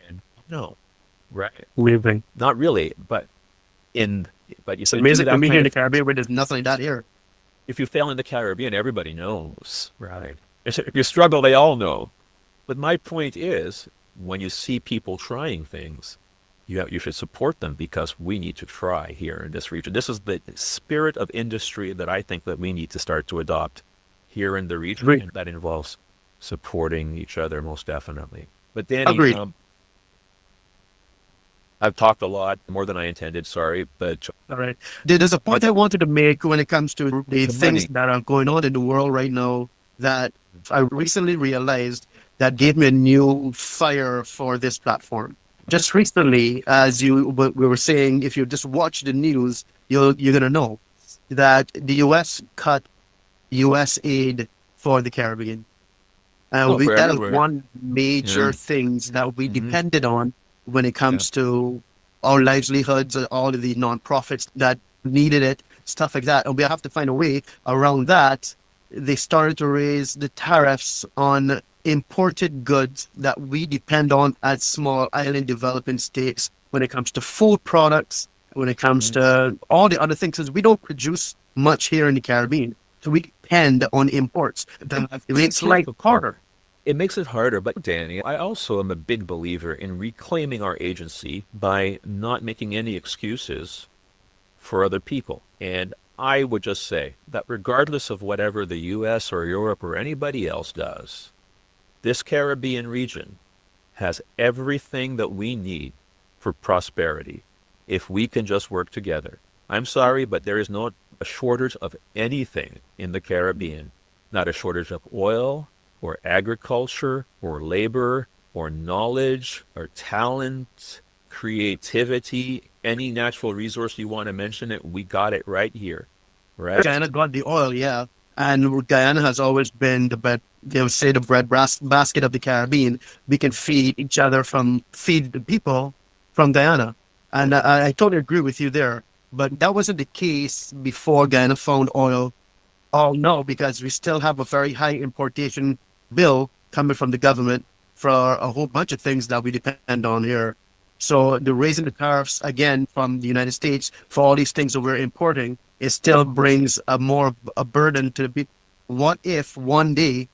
And no, right? Living. Not really, but you it's amazing for me here in the Caribbean where there's nothing like that here. If you fail in the Caribbean, everybody knows, right? If you struggle, they all know. But my point is, when you see people trying things, you should support them because we need to try here in this region. This is the spirit of industry that I think that we need to start to adopt here in the region. And that involves supporting each other most definitely. But Danny, I've talked a lot, more than I intended, sorry. But all right. There's a point I wanted to make when it comes to the things that are going on in the world right now that I recently realized that gave me a new fire for this platform. Just recently, as we were saying, if you just watch the news, you're going to know that the U.S. cut U.S. aid for the Caribbean. That is one major things that we depended on when it comes to our livelihoods, all of the nonprofits that needed it, stuff like that. And we have to find a way around that. They started to raise the tariffs on imported goods that we depend on as small island developing states when it comes to food products when it comes to all the other things. Because we don't produce much here in the Caribbean, so we depend on imports. It makes life harder. It makes it harder, but Danny, I also am a big believer in reclaiming our agency by not making any excuses for other people. And I would just say that regardless of whatever the US or Europe or anybody else does, this Caribbean region has everything that we need for prosperity if we can just work together. I'm sorry, but there is not a shortage of anything in the Caribbean. Not a shortage of oil or agriculture or labor or knowledge or talent, creativity, any natural resource you want to mention it, we got it right here. Right? Guyana got the oil, yeah. And Guyana has always been they would say the basket of the Caribbean. We can feed each other feed the people from Guyana. And I totally agree with you there. But that wasn't the case before Guyana found oil. Oh, no, because we still have a very high importation bill coming from the government for a whole bunch of things that we depend on here. So the raising the tariffs again from the United States for all these things that we're importing, it still brings a burden to the people. What if one day,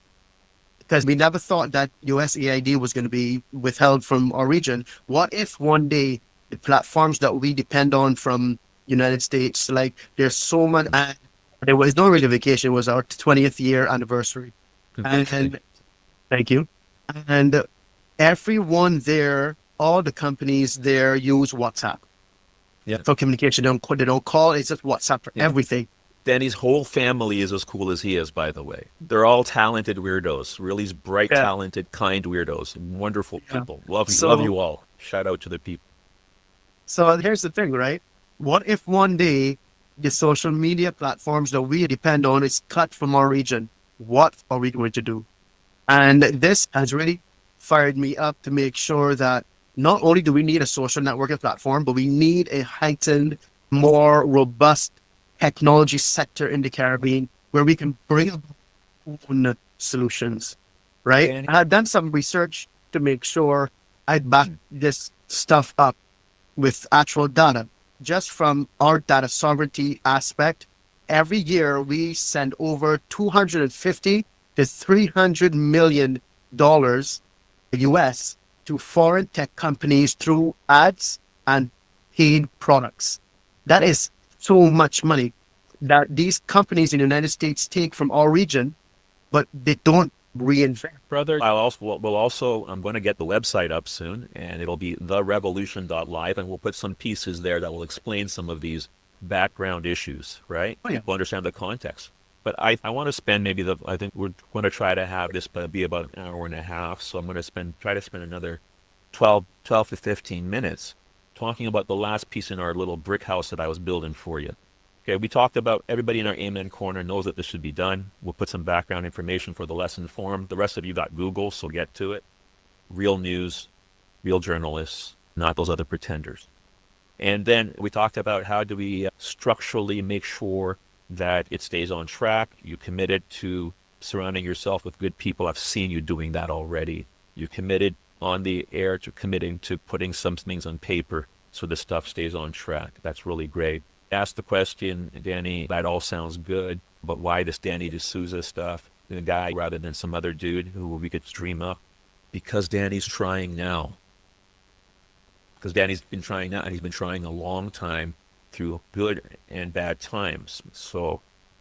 because we never thought that USAID was going to be withheld from our region, what if one day the platforms that we depend on from United States, like there's so much, there was no really vacation, it was our 20th year anniversary. And thank you. And everyone there, all the companies there use WhatsApp. Yeah. For communication. They don't call, it's just WhatsApp for everything. Danny's whole family is as cool as he is, by the way. They're all talented weirdos, really bright, talented, kind weirdos, wonderful people. Love you all. Shout out to the people. So here's the thing, right? What if one day the social media platforms that we depend on is cut from our region? What are we going to do? And this has really fired me up to make sure that not only do we need a social networking platform, but we need a heightened, more robust technology sector in the Caribbean where we can bring up own solutions, right? And I had done some research to make sure I'd back this stuff up with actual data. Just from our data sovereignty aspect, every year we send over $250 to $300 million US to foreign tech companies through ads and paid products. That is so much money that these companies in the United States take from our region, but they don't reinvent. Brother, I'm going to get the website up soon, and it'll be therevolution.live, and we'll put some pieces there that will explain some of these background issues, right? Oh, yeah. People understand the context. But I want to spend I think we're going to try to have this be about an hour and a half, so I'm going to try to spend another 12 to 15 minutes talking about the last piece in our little brick house that I was building for you. Okay, we talked about, everybody in our Amen Corner knows that this should be done. We'll put some background information for the lesson form. The rest of you got Google, so get to it. Real news, real journalists, not those other pretenders. And then we talked about how do we structurally make sure that it stays on track. You committed to surrounding yourself with good people. I've seen you doing that already. You committed on the air to committing to putting some things on paper so the stuff stays on track. That's really great. Ask the question, Danny, that all sounds good, but why this Danny D'Souza stuff? The guy rather than some other dude who we could stream up? Because Danny's trying now. Because Danny's been trying now, and he's been trying a long time through good and bad times. So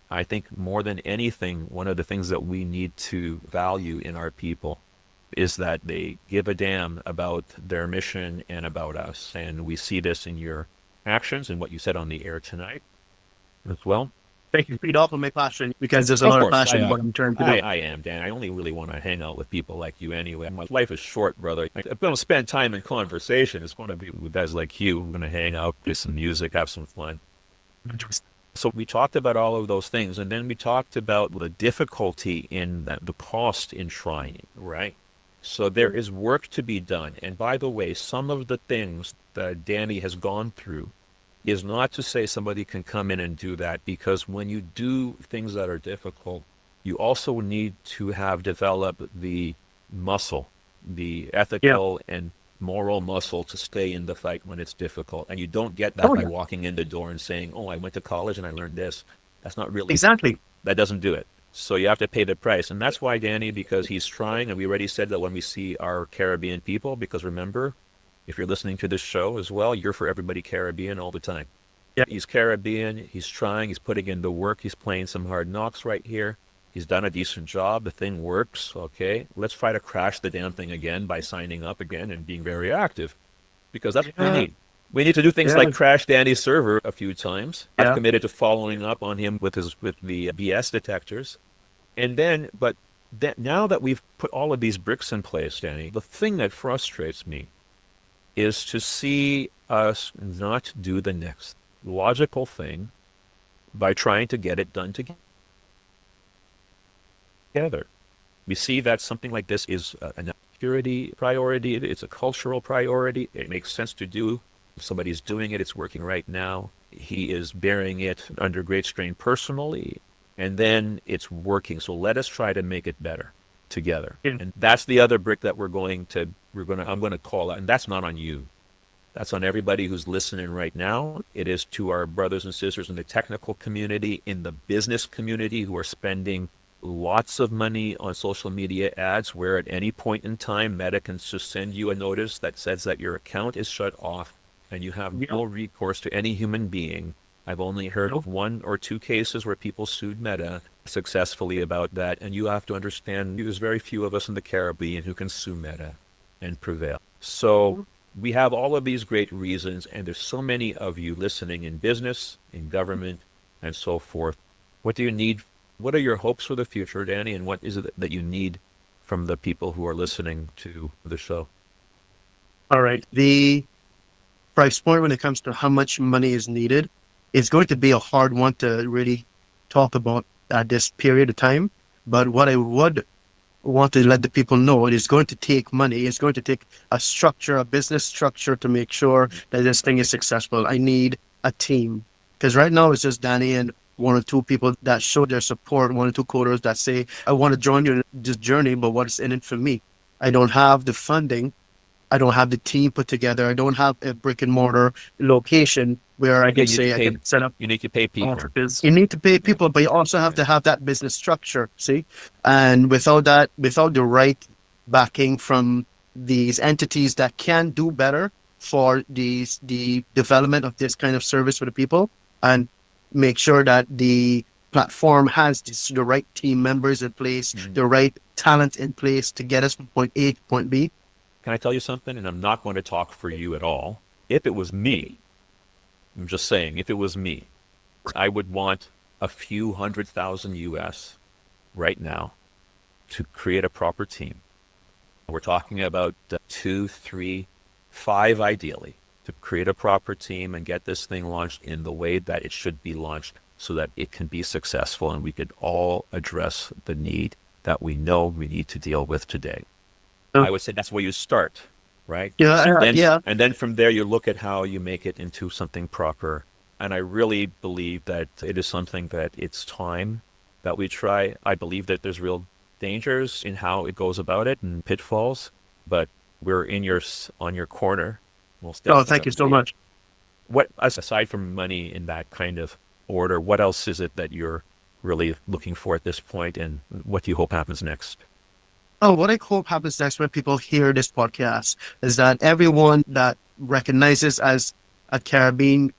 I think more than anything, one of the things that we need to value in our people is that they give a damn about their mission and about us. And we see this in your actions and what you said on the air tonight as well. Thank you. Feed off of my passion, because there's a lot of passion in what I'm trying to do. I am, Dan. I only really want to hang out with people like you anyway. My life is short, brother. I'm going to spend time in conversation. It's going to be with guys like you. We're going to hang out, do some music, have some fun. So we talked about all of those things, and then we talked about the difficulty in the cost in trying, right? So there is work to be done. And by the way, some of the things that Danny has gone through is not to say somebody can come in and do that, because when you do things that are difficult, you also need to have developed the muscle, the ethical and moral muscle to stay in the fight when it's difficult. And you don't get that by walking in the door and saying, oh, I went to college and I learned this. That's not really, Exactly. that doesn't do it. So you have to pay the price. And that's why, Danny, because he's trying, and we already said that when we see our Caribbean people, because remember, if you're listening to this show as well, you're for everybody Caribbean all the time. Yeah. He's Caribbean, he's trying, he's putting in the work, he's playing some hard knocks right here. He's done a decent job, the thing works, okay? Let's try to crash the damn thing again by signing up again and being very active. Because that's what we need. We need to do things like crash Danny's server a few times. I've committed to following up on him with the BS detectors. And then, now that we've put all of these bricks in place, Danny, the thing that frustrates me is to see us not do the next logical thing by trying to get it done together. We see that something like this is a security priority. It's a cultural priority. It makes sense to do. If somebody's doing it, it's working right now. He is bearing it under great strain personally, and then it's working. So let us try to make it better together. And that's the other brick that I'm going to call out, and that's not on you. That's on everybody who's listening right now. It is to our brothers and sisters in the technical community, in the business community, who are spending lots of money on social media ads, where at any point in time, Meta can just send you a notice that says that your account is shut off and you have no recourse to any human being. I've only heard of 1 or 2 cases where people sued Meta successfully about that, and you have to understand there's very few of us in the Caribbean who can sue Meta and prevail. So we have all of these great reasons, and there's so many of you listening in business, in government, and so forth. What do you need? What are your hopes for the future, Danny, and what is it that you need from the people who are listening to the show? All right. The price point when it comes to how much money is needed is going to be a hard one to really talk about at this period of time. But what I would want to let the people know, it is going to take money. It's going to take a structure, a business structure, to make sure that this thing is successful. I need a team, because right now it's just Danny and 1 or 2 people that show their support, 1 or 2 coders that say, I want to join you in this journey, but what's in it for me? I don't have the funding. I don't have the team put together. I don't have a brick and mortar location where I can say I can set up. You need to pay people. You need to pay people, but you also have to have that business structure, see? And without that, without the right backing from these entities that can do better for the development of this kind of service for the people, and make sure that the platform has the right team members in place, the right talent in place to get us from point A to point B. Can I tell you something? And I'm not going to talk for you at all. If it was me, I'm just saying, if it was me, I would want a few $100,000 US right now to create a proper team. We're talking about 2, 3, 5 ideally, to create a proper team and get this thing launched in the way that it should be launched so that it can be successful and we could all address the need that we know we need to deal with today. I would say that's where you start, right? And then from there, you look at how you make it into something proper. And I really believe that it is something that it's time that we try. I believe that there's real dangers in how it goes about it and pitfalls, but we're on your corner. Thank you so much. What, aside from money in that kind of order, what else is it that you're really looking for at this point, and what do you hope happens next? What I hope happens next when people hear this podcast is that everyone that recognizes as a Caribbean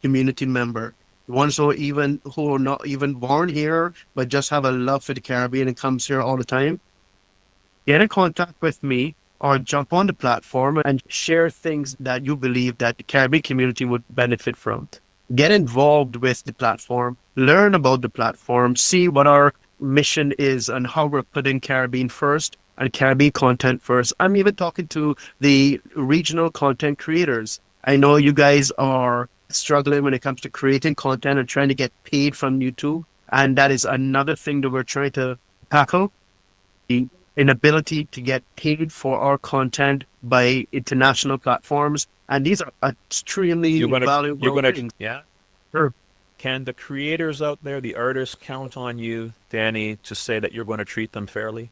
community member, ones who are not even born here, but just have a love for the Caribbean and comes here all the time, get in contact with me or jump on the platform and share things that you believe that the Caribbean community would benefit from. Get involved with the platform, learn about the platform, see what our mission is and how we're putting Caribbean first and Caribbean content first. I'm even talking to the regional content creators. I know you guys are struggling when it comes to creating content and trying to get paid from YouTube. And that is another thing that we're trying to tackle, the inability to get paid for our content by international platforms. And these are extremely valuable things. Yeah? Sure. Can the creators out there, the artists, count on you, Danny, to say that you're going to treat them fairly?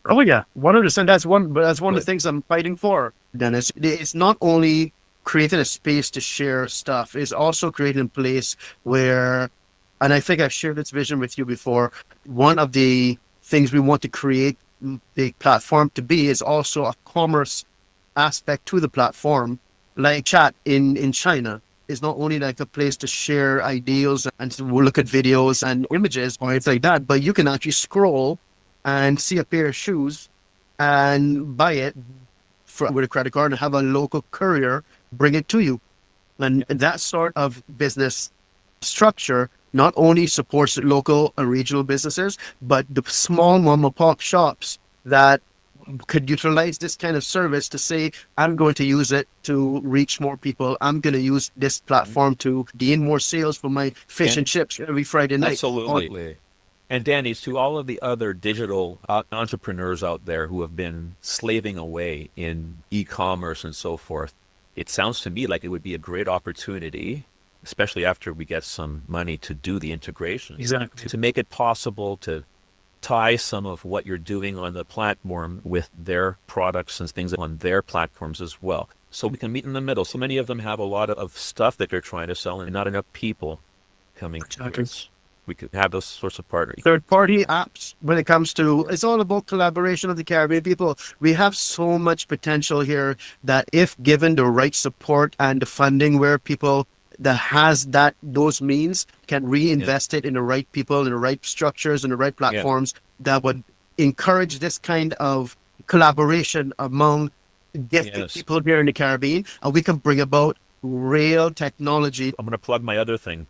Oh yeah, 100%. That's one of the things I'm fighting for, Dennis. It's not only creating a space to share stuff, it's also creating a place where, and I think I've shared this vision with you before. One of the things we want to create the platform to be is also a commerce aspect to the platform, like chat in China. Is not only like a place to share ideas and to look at videos and images or anything like that, but you can actually scroll and see a pair of shoes and buy it with a credit card and have a local courier bring it to you. And that sort of business structure not only supports local and regional businesses, but the small mom and pop shops that could utilize this kind of service to say, I'm going to use it to reach more people. I'm going to use this platform to gain more sales for my fish and chips every Friday night. Absolutely. And Danny's to all of the other digital entrepreneurs out there who have been slaving away in e-commerce and so forth, it sounds to me like it would be a great opportunity, especially after we get some money to do the integration. Exactly. To make it possible to tie some of what you're doing on the platform with their products and things on their platforms as well. So we can meet in the middle. So many of them have a lot of stuff that they're trying to sell and not enough people coming to us. We could have those sorts of partners. Third-party apps, when it comes to, it's all about collaboration of the Caribbean people. We have so much potential here that if given the right support and the funding where people that has those means can reinvest it in the right people, in the right structures, in the right platforms that would encourage this kind of collaboration among gifted people here in the Caribbean, and we can bring about real technology. I'm going to plug my other thing.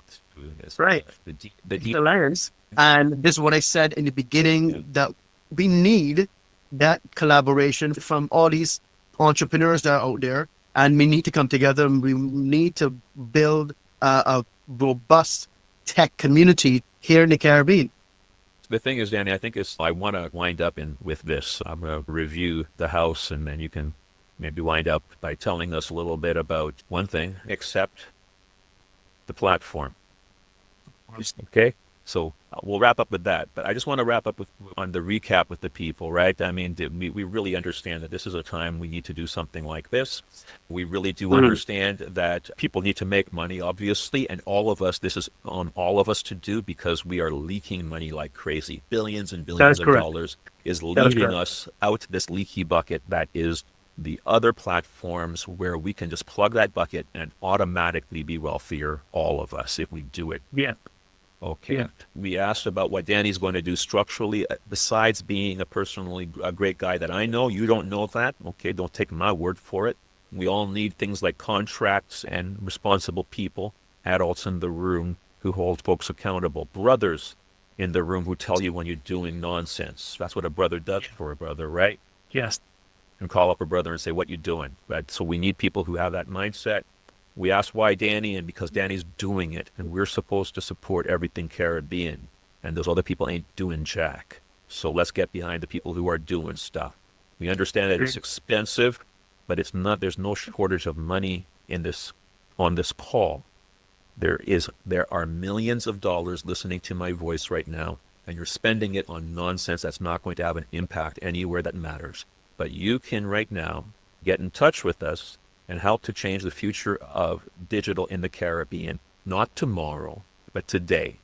Right. The lands. And this is what I said in the beginning, that we need that collaboration from all these entrepreneurs that are out there. And we need to come together and we need to build a robust tech community here in the Caribbean. The thing is, Danny, I want to wind up with this. I'm going to review the house, and then you can maybe wind up by telling us a little bit about one thing, except the platform. Okay? So we'll wrap up with that. But I just want to wrap up on the recap with the people, right? I mean, we really understand that this is a time we need to do something like this. We really do understand that people need to make money, obviously, and this is on all of us to do because we are leaking money like crazy. Billions and billions of dollars is leaving us out this leaky bucket that is the other platforms where we can just plug that bucket and automatically be wealthier, all of us, if we do it. Yeah. Okay. Yeah. We asked about what Danny's going to do structurally, besides being a great guy that I know. You don't know that. Okay, don't take my word for it. We all need things like contracts and responsible people, adults in the room who hold folks accountable, brothers in the room who tell you when you're doing nonsense. That's what a brother does for a brother, right? Yes. And call up a brother and say, what you doing? Right? So we need people who have that mindset. We asked why Danny, and because Danny's doing it, and we're supposed to support everything Caribbean, and those other people ain't doing jack. So let's get behind the people who are doing stuff. We understand that it's expensive, but it's not. There's no shortage of money on this call. There are millions of dollars listening to my voice right now, and you're spending it on nonsense that's not going to have an impact anywhere that matters. But you can right now get in touch with us and help to change the future of digital in the Caribbean, not tomorrow, but today.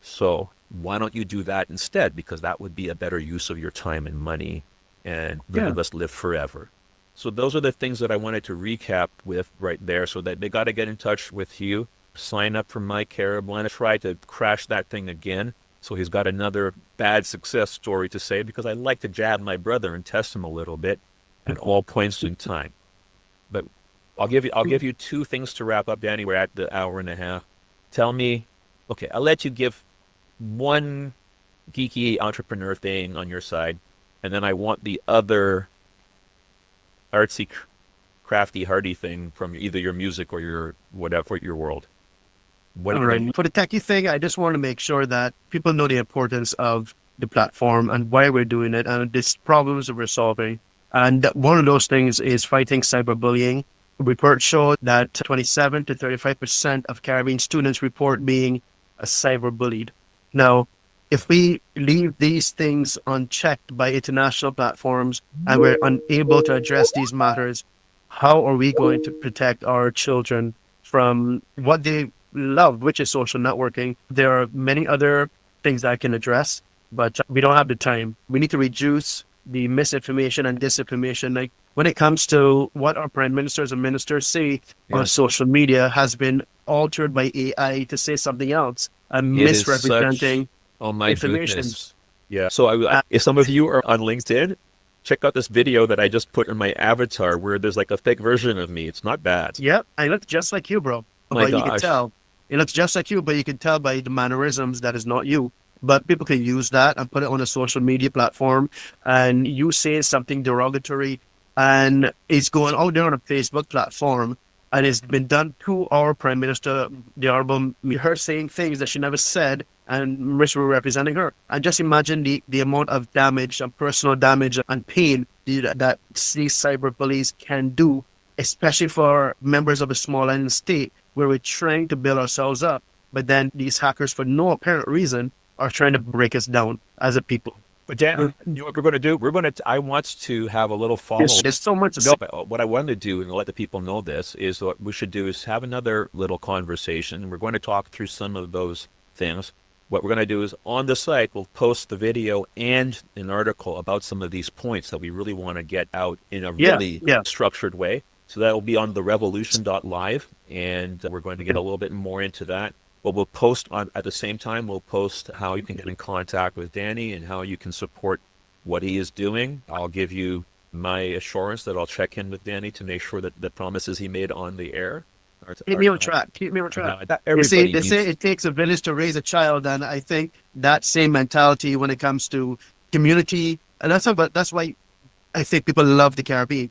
So why don't you do that instead? Because that would be a better use of your time and money, and none of us live forever. So those are the things that I wanted to recap with right there, so that they got to get in touch with you. Sign up for My Carib. Want to try to crash that thing again. So he's got another bad success story to say, because I like to jab my brother and test him a little bit at all points in time. But I'll give you two things to wrap up, Danny. We're at the hour and a half. Tell me, okay, I'll let you give one geeky entrepreneur thing on your side, and then I want the other artsy, crafty, hardy thing from either your music or your whatever, your world. All right. For the techie thing, I just want to make sure that people know the importance of the platform and why we're doing it and these problems that we're solving. And one of those things is fighting cyberbullying. Reports show that 27 to 35% of Caribbean students report being cyberbullied. Now, if we leave these things unchecked by international platforms and we're unable to address these matters, how are we going to protect our children from what they love, which is social networking? There are many other things that I can address, but we don't have the time. We need to reduce the misinformation and disinformation. Like when it comes to what our prime ministers and ministers say on social media has been altered by AI to say something else and It is misrepresenting oh my information. goodness. Yeah. So if some of you are on LinkedIn, check out this video that I just put in my avatar where there's like a fake version of me. It's not bad. Yep, I look just like you, bro. My But you can gosh. tell. It looks just like you, but you can tell by the mannerisms that is not you. But people can use that and put it on a social media platform, and you say something derogatory, and it's going out there on a Facebook platform, and it's been done to our Prime Minister, the Honorable, her saying things that she never said, and misrepresenting her. And just imagine the amount of damage and personal damage and pain that these cyber bullies can do, especially for members of a small island state where we're trying to build ourselves up. But then these hackers, for no apparent reason, are trying to break us down as a people. But Dan, you know what we're going to do? I want to have a little follow. There's so much to No, say. but what I want to do and let the people know this is what we should do is have another little conversation. We're going to talk through some of those things. What we're going to do is on the site, we'll post the video and an article about some of these points that we really want to get out in a really structured way. So that will be on the revolution.live, and we're going to get a little bit more into that. But we'll post at the same time, we'll post how you can get in contact with Danny and how you can support what he is doing. I'll give you my assurance that I'll check in with Danny to make sure that the promises he made on the air Keep me on track. Keep me on track. They say it takes a village to raise a child, and I think that same mentality when it comes to community, and that's why I think people love the Caribbean,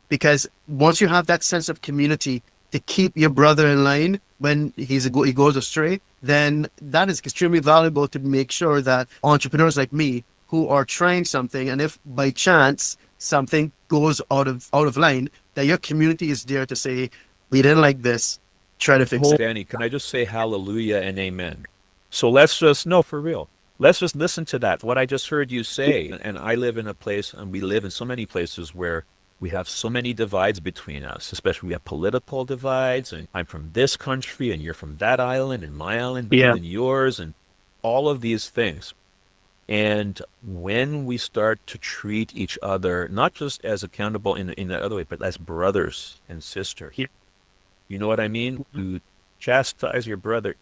because once you have that sense of community to keep your brother in line when he goes astray, then that is extremely valuable to make sure that entrepreneurs like me who are trying something, and if by chance something goes out of line, that your community is there to say, we didn't like this, try to fix it. Danny, can I just say hallelujah and amen? So let's just, no, for real. Let's just listen to that, what I just heard you say. And I live in a place, and we live in so many places where we have so many divides between us, especially we have political divides, and I'm from this country, and you're from that island, and my island better than yours, and all of these things. And when we start to treat each other, not just as accountable in the other way, but as brothers and sisters, you know what I mean? You chastise your brother,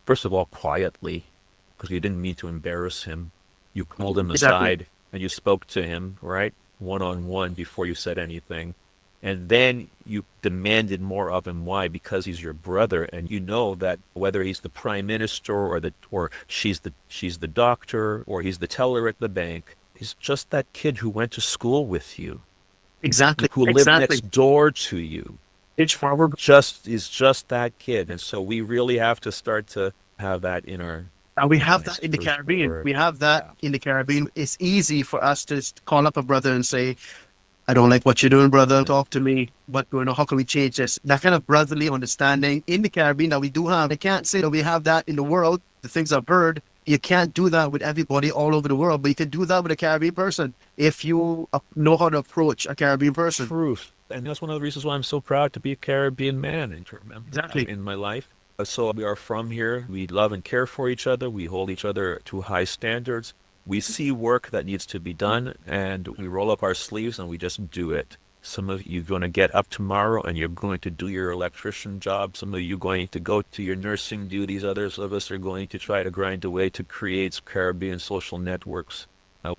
first of all, quietly, because you didn't mean to embarrass him. You called him aside and you spoke to him, right? One-on-one before you said anything. And then you demanded more of him. Why? Because he's your brother, and you know that whether he's the prime minister or she's the doctor or he's the teller at the bank, he's just that kid who went to school with you. Exactly. Who lived next door to you. Is just that kid. And so we really have to start to have that in our... And we have that in the Caribbean. We have that in the Caribbean. It's easy for us to call up a brother and say, I don't like what you're doing, brother. Talk to me. What's going on? How can we change this? That kind of brotherly understanding in the Caribbean that we do have. I can't say that we have that in the world. The things I've heard, you can't do that with everybody all over the world, but you can do that with a Caribbean person if you know how to approach a Caribbean person. Truth. And that's one of the reasons why I'm so proud to be a Caribbean man in my life. So we are from here. We love and care for each other. We hold each other to high standards. We see work that needs to be done, and we roll up our sleeves and we just do it. Some of you are going to get up tomorrow and you're going to do your electrician job. Some of you are going to go to your nursing duties. Others of us are going to try to grind away to create Caribbean social networks.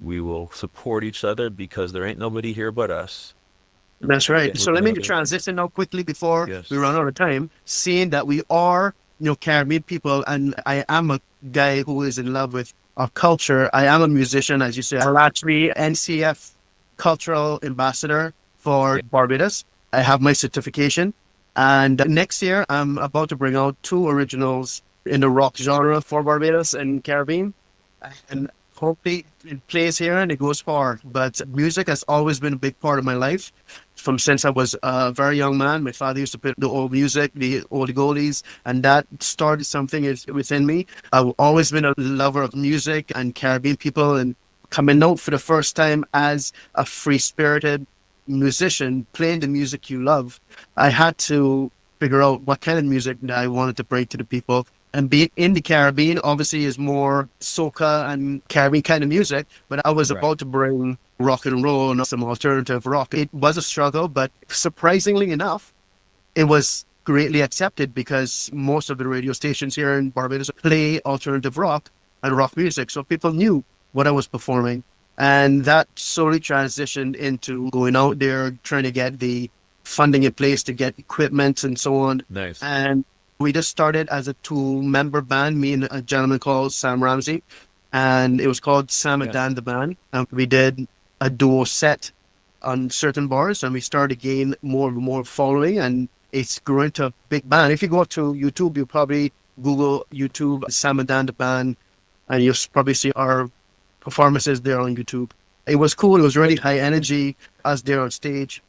We will support each other because there ain't nobody here but us. That's right. So let me transition now quickly before we run out of time, seeing that we are, Caribbean people, and I am a guy who is in love with our culture. I am a musician, as you said. I'm actually NCF cultural ambassador for Barbados. I have my certification. And next year, I'm about to bring out 2 originals in the rock genre for Barbados and Caribbean. And hopefully it plays here and it goes far. But music has always been a big part of my life. From since I was a very young man, my father used to play the old music, the old goldies, and that started something within me. I've always been a lover of music and Caribbean people, and coming out for the first time as a free-spirited musician playing the music you love, I had to figure out what kind of music that I wanted to bring to the people. And being in the Caribbean, obviously, is more soca and Caribbean kind of music. But I was about to bring rock and roll and some alternative rock. It was a struggle, but surprisingly enough, it was greatly accepted because most of the radio stations here in Barbados play alternative rock and rock music. So people knew what I was performing. And that slowly transitioned into going out there, trying to get the funding in place to get equipment and so on. Nice. And we just started as a 2-member band, me and a gentleman called Sam Ramsey. And it was called Sam and Dan the Band. And we did a duo set on certain bars, and we started to gain more and more following, and it's grown into a big band. If you go to YouTube, you'll probably Google YouTube Sam and Dan the Band, and you'll probably see our performances there on YouTube. It was cool. It was really high energy as there on stage.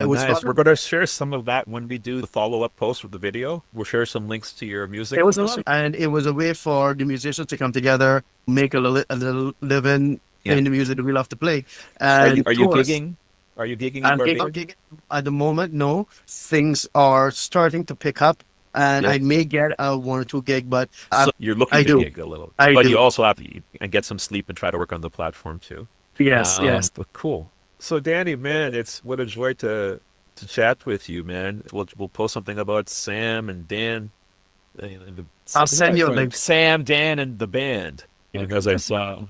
It was Nice. fun. We're going to share some of that when we do the follow-up post with the video. We'll share some links to your music. It was awesome. And it was a way for the musicians to come together, make a little living in the music that we love to play. And Are you gigging? Are you gigging? I'm gigging at the moment. No, things are starting to pick up, and I may get a 1 or 2 gig, but So you're looking to gig a little, but you also have to and get some sleep and try to work on the platform too. Yes. But cool. So Danny, man, it's what a joy to chat with you, man. We'll post something about Sam and Dan. I'll send you a link. Sam, Dan, and the band. Because I saw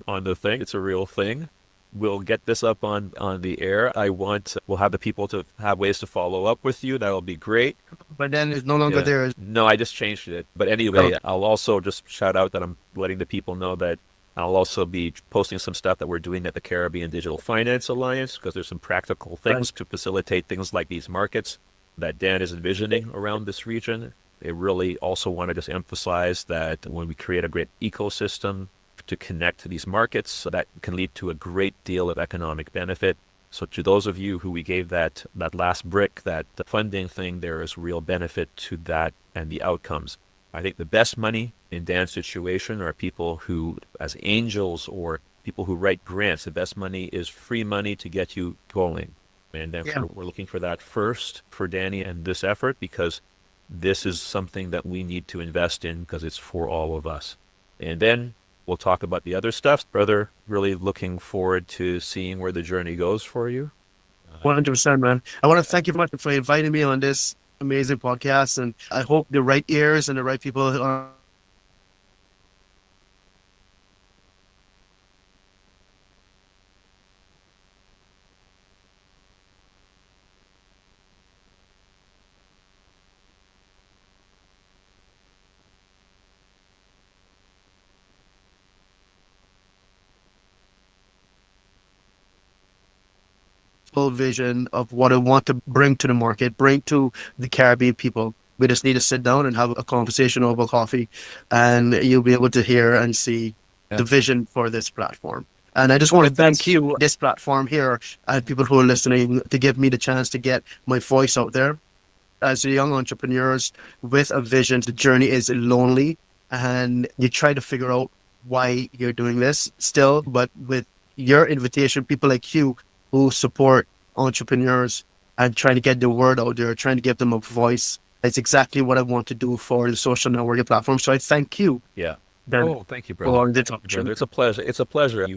on the thing, it's a real thing. We'll get this up on the air. We'll have the people to have ways to follow up with you. That'll be great. But then it's no longer there. No, I just changed it. But anyway, I'll also just shout out that I'm letting the people know that I'll also be posting some stuff that we're doing at the Caribbean Digital Finance Alliance, because there's some practical things to facilitate things like these markets that Dan is envisioning around this region. They really also want to just emphasize that when we create a great ecosystem to connect to these markets, that can lead to a great deal of economic benefit. So to those of you who we gave that last brick, that funding thing, there is real benefit to that and the outcomes. I think the best money in Dan's situation are people who, as angels or people who write grants, the best money is free money to get you going. And then we're looking for that first for Danny and this effort, because this is something that we need to invest in because it's for all of us. And then we'll talk about the other stuff. Brother, really looking forward to seeing where the journey goes for you. 100%, man. I want to thank you very much for inviting me on this amazing podcast, and I hope the right ears and the right people are vision of what I want to bring to the market, bring to the Caribbean people. We just need to sit down and have a conversation over coffee, and you'll be able to hear and see the vision for this platform. And I just want to thank you, this platform here, and people who are listening, to give me the chance to get my voice out there. As young entrepreneurs with a vision, the journey is lonely, and you try to figure out why you're doing this still. But with your invitation, people like you who support entrepreneurs and trying to get the word out there, trying to give them a voice, it's exactly what I want to do for the social networking platform. So I thank you. Yeah. Thank you, brother. Brother, it's a pleasure. It's a pleasure.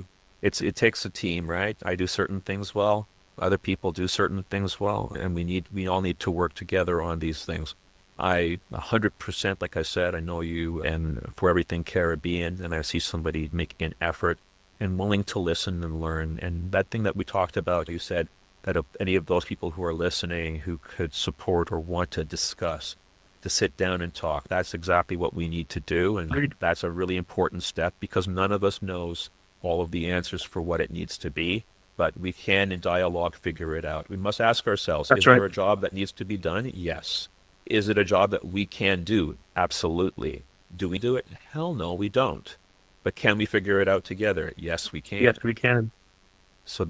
It takes a team, right? I do certain things well. Other people do certain things well, and we all need to work together on these things. 100%, like I said, I know you and for everything Caribbean, and I see somebody making an effort and willing to listen and learn. And that thing that we talked about, you said that if any of those people who are listening who could support or want to discuss, to sit down and talk, that's exactly what we need to do. And that's a really important step, because none of us knows all of the answers for what it needs to be, but we can in dialogue figure it out. We must ask ourselves, is there a job that needs to be done? Yes. Is it a job that we can do? Absolutely. Do we do it? Hell no, we don't. But can we figure it out together? Yes, we can. Yes, we can. So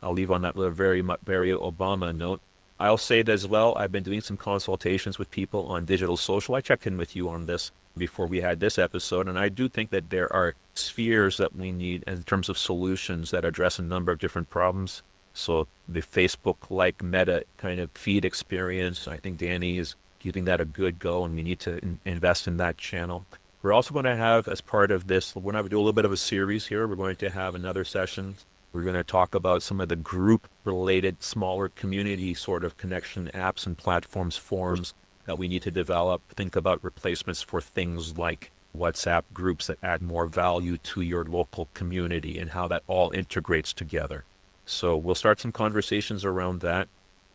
I'll leave on that little very Obama note. I'll say it as well. I've been doing some consultations with people on digital social. I checked in with you on this before we had this episode, and I do think that there are spheres that we need in terms of solutions that address a number of different problems. So the Facebook-like meta kind of feed experience, I think Danny is giving that a good go, and we need to invest in that channel. We're also going to have, as part of this, we're going to do a little bit of a series here. We're going to have another session. We're going to talk about some of the group-related, smaller community sort of connection apps and platforms, forums that we need to develop. Think about replacements for things like WhatsApp groups that add more value to your local community and how that all integrates together. So we'll start some conversations around that.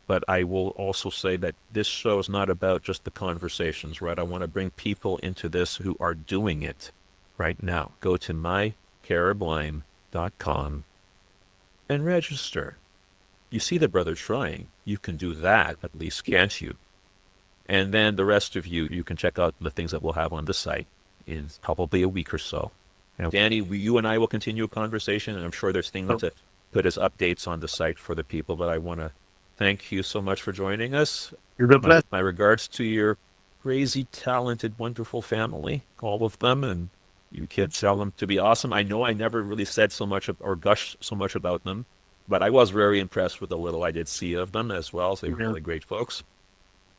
But I will also say that this show is not about just the conversations, right? I want to bring people into this who are doing it right now. Go to mycaribblime.com and register. You see the brother trying. You can do that at least, can't you? And then the rest of you can check out the things that we'll have on the site in probably a week or so. And Danny, you and I will continue a conversation, and I'm sure there's things to put as updates on the site for the people, but I want to thank you so much for joining us. You're the best. My regards to your crazy, talented, wonderful family, all of them, and you kids tell them to be awesome. I know I never really said so much or gushed so much about them, but I was very impressed with the little I did see of them as well. So they're really great folks.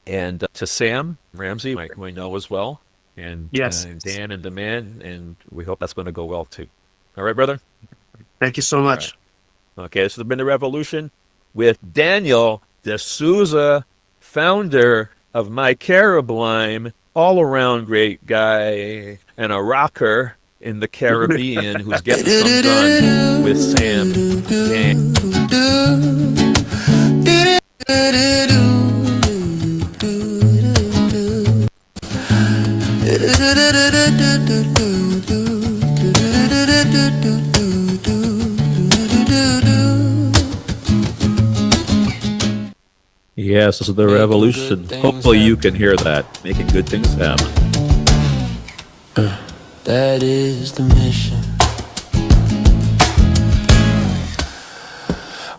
And to Sam Ramsey, who I know as well, and yes, Dan and the man, and we hope that's going to go well too. All right, brother? Thank you so much. Right. Okay, this has been The Revolution with Daniel D'Souza, founder of My Caribblime, all-around great guy, and a rocker in the Caribbean who's getting some done with Sam. Yes, this is The Revolution. Hopefully you can hear that. Making good things happen. That is the mission.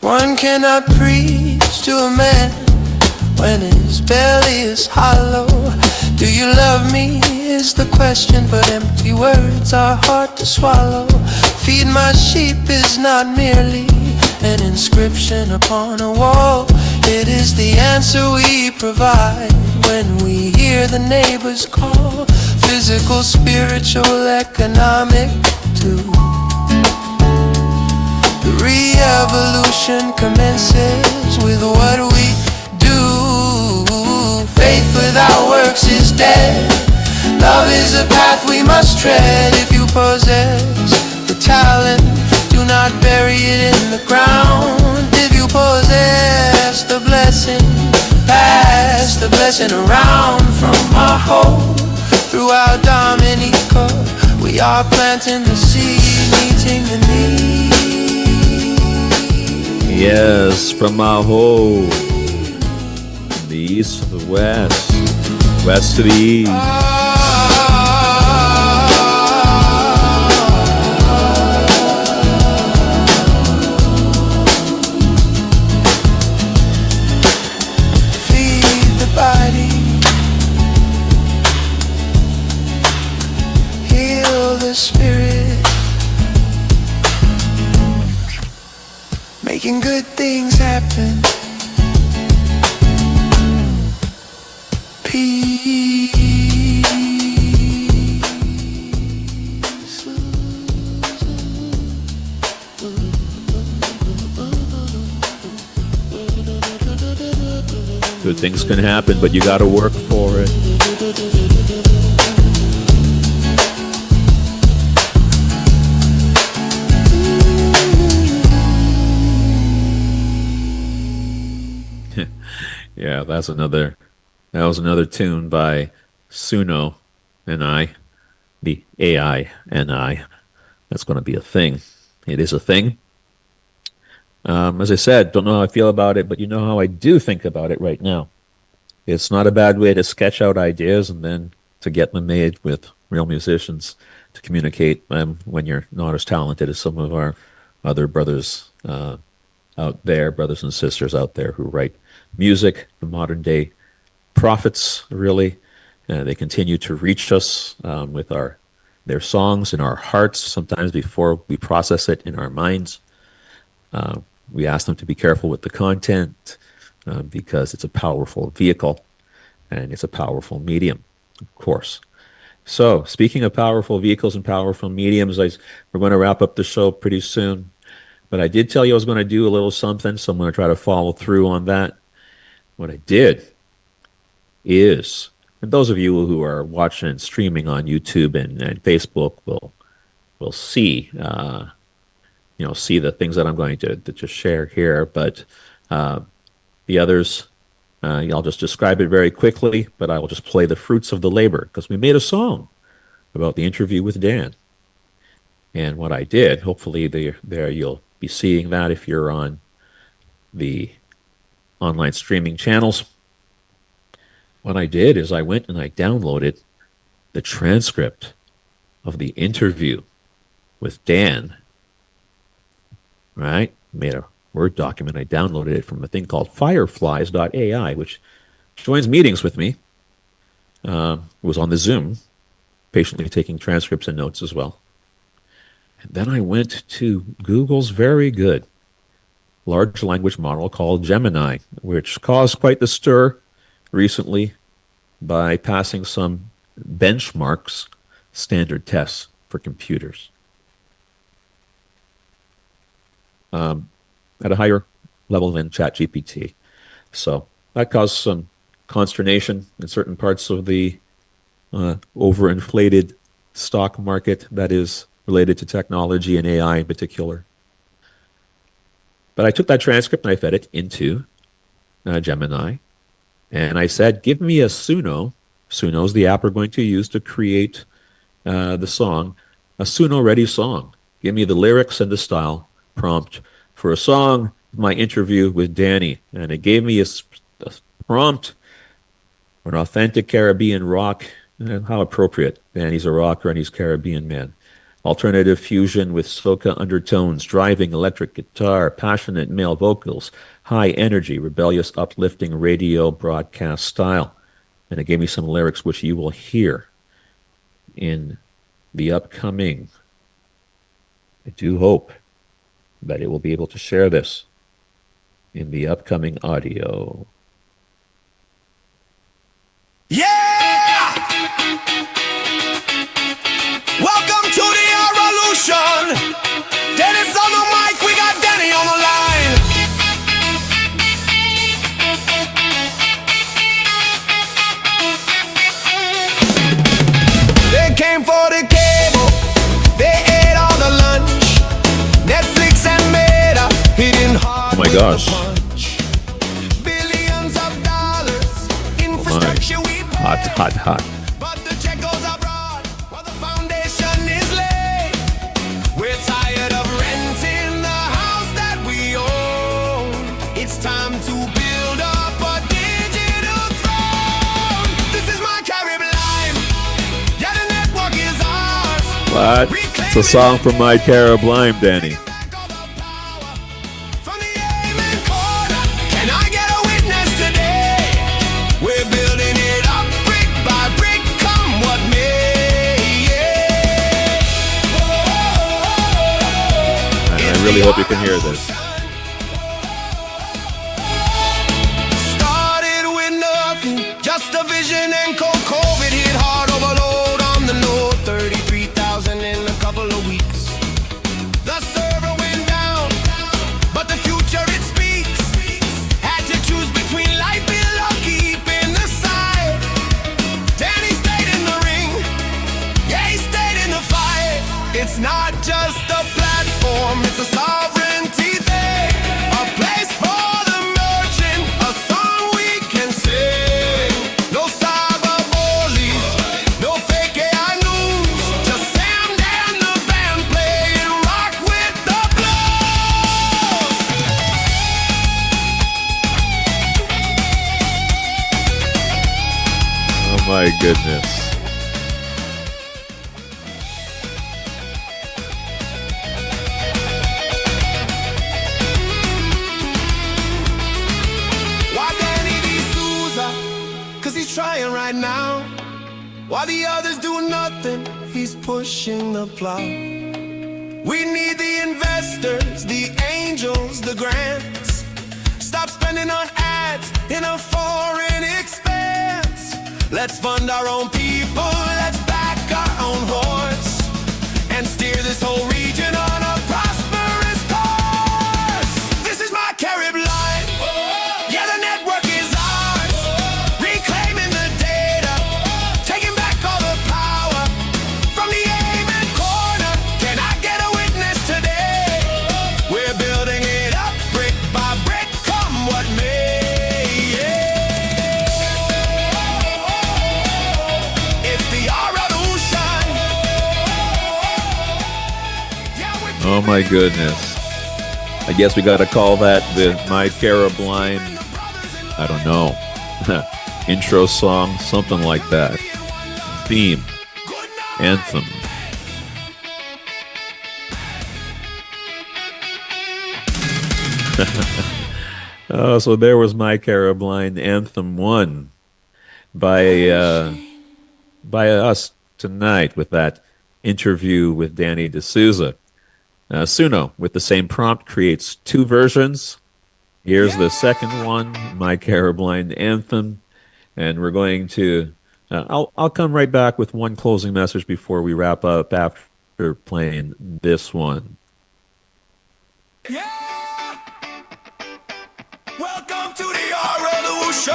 One cannot preach to a man when his belly is hollow. Do you love me is the question, but empty words are hard to swallow. Feed my sheep is not merely an inscription upon a wall. It is the answer we provide when we hear the neighbors call. Physical, spiritual, economic too. The re-evolution commences with what we do. Faith without works is dead. Love is a path we must tread. If you possess the talent, do not bury it in the ground. If you possess the blessing, pass the blessing around. From our home throughout Dominica, we are planting the seed, meeting the need. Yes, from Maho, from the east to the west, west to the east. Spirit, making good things happen. Peace. Good things can happen, but you got to work for it. Yeah, that was another tune by Suno and I, the AI and I. That's going to be a thing. It is a thing. As I said, don't know how I feel about it, but you know how I do think about it right now. It's not a bad way to sketch out ideas and then to get them made with real musicians to communicate when you're not as talented as some of our other brothers out there, brothers and sisters out there who write music, the modern day prophets, really. They continue to reach us with their songs in our hearts, sometimes before we process it in our minds. We ask them to be careful with the content because it's a powerful vehicle and it's a powerful medium, of course. So, speaking of powerful vehicles and powerful mediums, we're going to wrap up the show pretty soon. But I did tell you I was going to do a little something, so I'm going to try to follow through on that. What I did is, and those of you who are watching and streaming on YouTube and Facebook will see see the things that I'm going to just share here. But the others, I'll just describe it very quickly, but I will just play the fruits of the labor because we made a song about the interview with Dan. And what I did, hopefully there you'll be seeing that if you're on the online streaming channels. What I did is I went and I downloaded the transcript of the interview with Dan. Right? Made a Word document. I downloaded it from a thing called fireflies.ai, which joins meetings with me. It was on the Zoom, patiently taking transcripts and notes as well. And then I went to Google's very good large language model called Gemini, which caused quite the stir recently by passing some benchmarks, standard tests for computers. At a higher level than ChatGPT. So that caused some consternation in certain parts of the overinflated stock market that is related to technology and AI in particular. But I took that transcript and I fed it into Gemini. And I said, give me a Suno. Suno is the app we're going to use to create the song, a Suno-ready song. Give me the lyrics and the style prompt for a song, my interview with Danny. And it gave me a prompt for an authentic Caribbean rock. And how appropriate. Danny's a rocker and he's Caribbean man. Alternative fusion with soca undertones, driving electric guitar, passionate male vocals, high energy, rebellious, uplifting radio broadcast style. And it gave me some lyrics which you will hear in the upcoming. I do hope that it will be able to share this in the upcoming audio. Yeah! Welcome to the revolution. Dennis on the mic, we got Danny on the line. They came for the cable, they ate all the lunch. Netflix and Meta hitting hard. Oh my gosh. Billions of dollars, infrastructure we pay. Hot. But the check goes abroad while the foundation is laid. We're tired of renting the house that we own. It's time to build up a digital throne. This is my Carib line. Yeah, the network is ours. What? It's a song from My Carib Lime, Danny. I really hope you can hear this. Started with nothing, just a vision and COVID hit hard, overload on the note, 33,000 in a couple of weeks. The server went down, but the future it speaks. Had to choose between life below, keeping the side. Danny stayed in the ring, yeah, he stayed in the fight. It's not just a platform, it's a sovereignty thing. A place for the merchant, a song we can sing. No cyber bullies, no fake AI news. Just Sam and the band playing rock with the blues. Oh my goodness. now. While the others do nothing, he's pushing the plow. We need the investors, the angels, the grants. Stop spending on ads in a foreign expanse. Let's fund our own people, let's back our own horse, and steer this whole region on a prosperous course. This is my Carib line. Yeah, the network is ours. Reclaiming the data, taking back all the power from the aim and corner. Can I get a witness today? We're building it up brick by brick, come what may. It's the revolution. Oh my goodness. I guess we got to call that the My Carib line, I don't know, intro song, something like that. Theme, anthem. So there was My Carib line, Anthem 1 by us tonight with that interview with Danny D'Souza. Suno, with the same prompt, creates two versions. Here's the second one, My Carib line Anthem. And we're going to, I'll come right back with one closing message before we wrap up after playing this one. Yeah! Welcome to the revolution.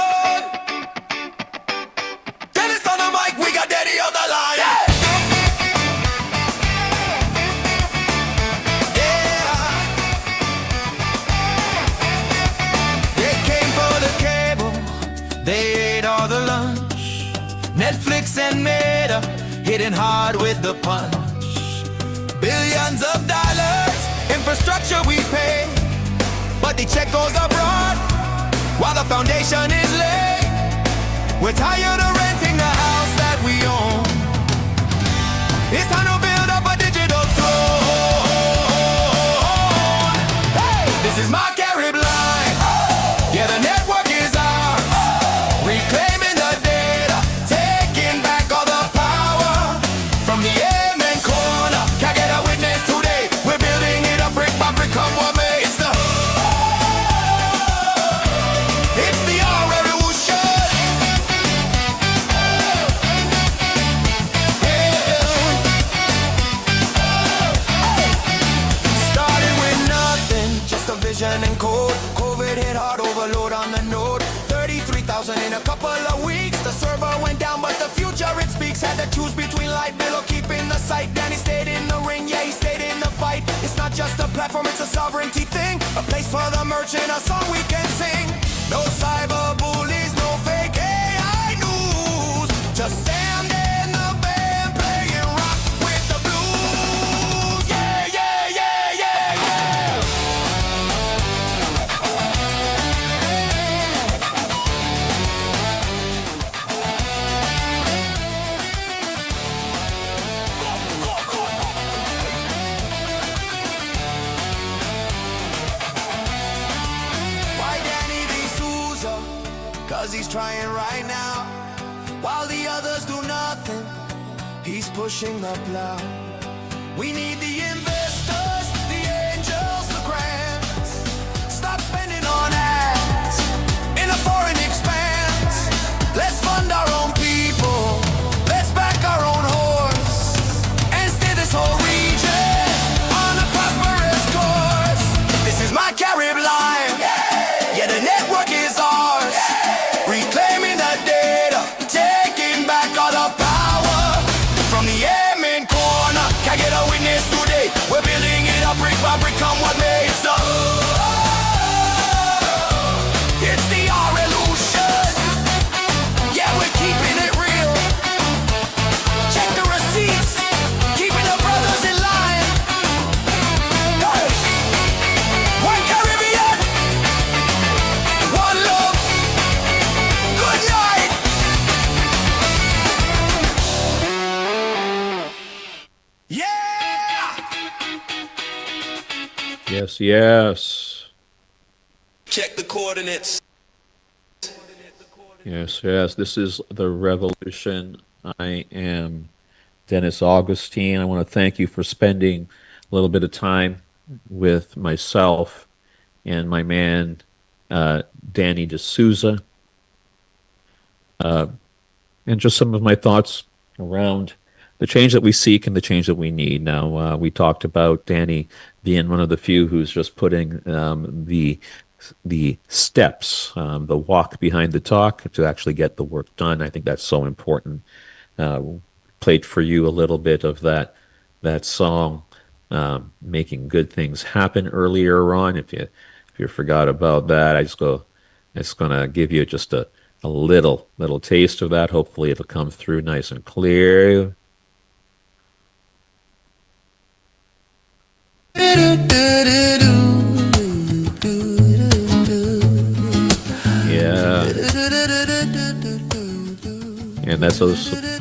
Dennis on the mic, we got Daddy on the line. Yeah! They ate all the lunch. Netflix and Meta hitting hard with the punch. Billions of dollars, infrastructure we pay, but the check goes abroad while the foundation is laid. We're tired of renting the house that we own. It's time to build up a digital throne. Hey, this is my Carib line. Yeah, the network is ours. Reclaiming the data, taking back all the power from the aim and corner. Can't get a witness today. We're building it up brick by brick, come what may. It's the revolution. Started with nothing, just a vision and code. COVID hit hard, overload on the node. 33,000 in a couple of weeks. The server went down, but the future it speaks. Had to choose between light bill or keeping the site. Danny stayed in the ring, yeah, he stayed in the fight. It's not just a platform, it's a sovereignty thing. A place for the merchant, a song we can sing. No cyber bullies, no fake AI news. Just Sam and the band playing rock with the blues. Yeah, yeah, yeah, yeah, yeah. Why Danny D'Souza? Cause he's trying right now. While the others do nothing, he's pushing the plow. We need the investors, the angels, the grants. Stop spending on ads in a foreign expanse. Let's fund our own people. Let's back our own horse and steer this whole region on a prosperous course. This is my Carib line. Yeah, the network is ours. Reclaiming the data, taking back all the power from the aim and corner. Can't get a witness today. We're building it up brick by brick, come what may. It's the revolution. Yeah, we're keeping it real. Check the receipts, keeping the brothers in line. Hey! One Caribbean, one love. Good night. Yeah. Yes, yes. Check the coordinates. Yes, yes. This is the revolution. I am Dennis Augustine. I want to thank you for spending a little bit of time with myself and my man, Danny D'Souza, and just some of my thoughts around the change that we seek and the change that we need. Now, we talked about Danny being one of the few who's just putting the steps, the walk behind the talk to actually get the work done. I think that's so important. Played for you a little bit of that song, making good things happen earlier on. If you forgot about that, it's gonna give you just a little taste of that. Hopefully, it'll come through nice and clear. Yeah. And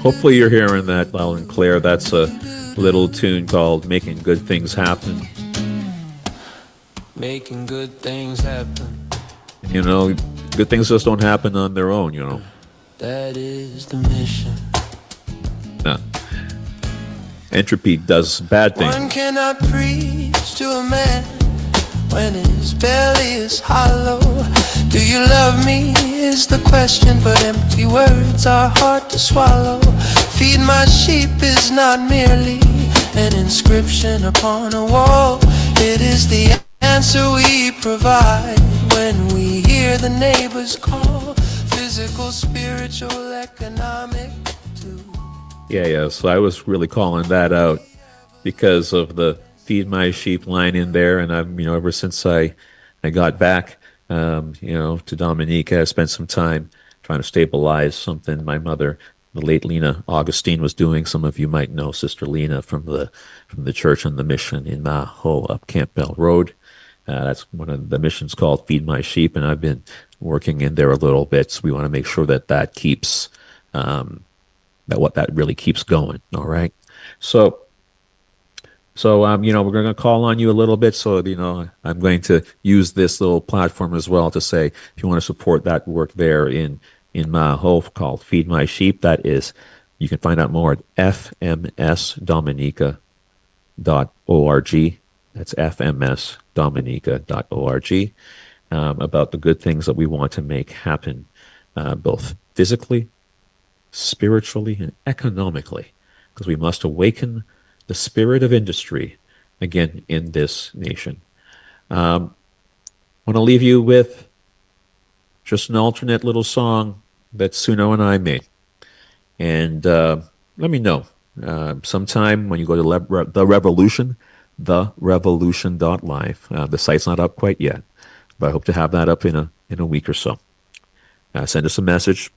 hopefully you're hearing that loud and clear. That's a little tune called Making Good Things Happen. Making good things happen. You know, good things just don't happen on their own, you know. That is the mission. No. Entropy does bad things. One cannot preach to a man when his belly is hollow. Do you love me is the question, but empty words are hard to swallow. Feed my sheep is not merely an inscription upon a wall. It is the answer we provide when we hear the neighbors call. Physical, spiritual, economic too. Yeah. So I was really calling that out because of the feed my sheep line in there. And ever since I got back, to Dominica, I spent some time trying to stabilize something my mother, the late Lena Augustine, was doing. Some of you might know Sister Lena from the church and the mission in Maho up Campbell Road. That's one of the missions called Feed My Sheep, and I've been working in there a little bit. So we want to make sure that keeps that really keeps going. All right. So we're going to call on you a little bit. So, I'm going to use this little platform as well to say, if you want to support that work there in Maho called Feed My Sheep, that is, you can find out more at fmsdominica.org. That's fmsdominica.org, about the good things that we want to make happen, both physically, spiritually, and economically, because we must awaken the spirit of industry again in this nation. I want to leave you with just an alternate little song that Suno and I made. And let me know sometime when you go to The Revolution, therevolution.live. The site's not up quite yet, but I hope to have that up in a week or so. Send us a message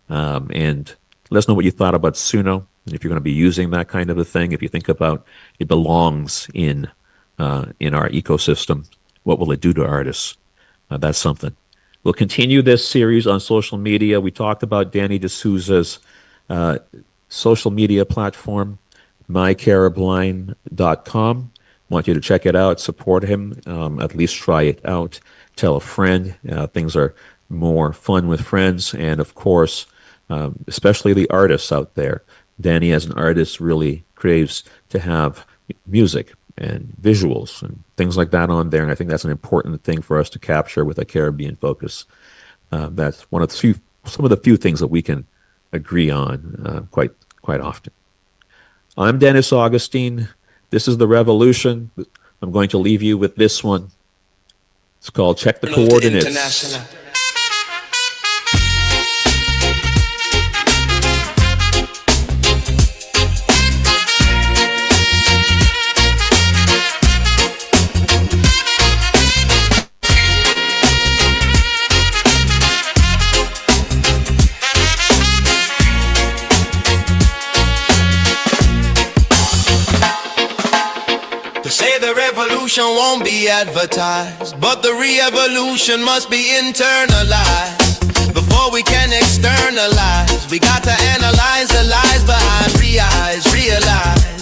and let us know what you thought about Suno. And if you're going to be using that kind of a thing, if you think about it belongs in our ecosystem, what will it do to artists? That's something. We'll continue this series on social media. We talked about Danny D'Souza's social media platform, mycaribline.com. Want you to check it out, support him, at least try it out. Tell a friend. Things are more fun with friends. And of course, especially the artists out there. Danny, as an artist, really craves to have music and visuals and things like that on there. And I think that's an important thing for us to capture with a Caribbean focus. That's some of the few things that we can agree on quite often. I'm Dennis Augustine. This is The Revolution. I'm going to leave you with this one. It's called Check the Coordinates. Won't be advertised, but the re-evolution must be internalized. Before we can externalize, we got to analyze the lies behind realize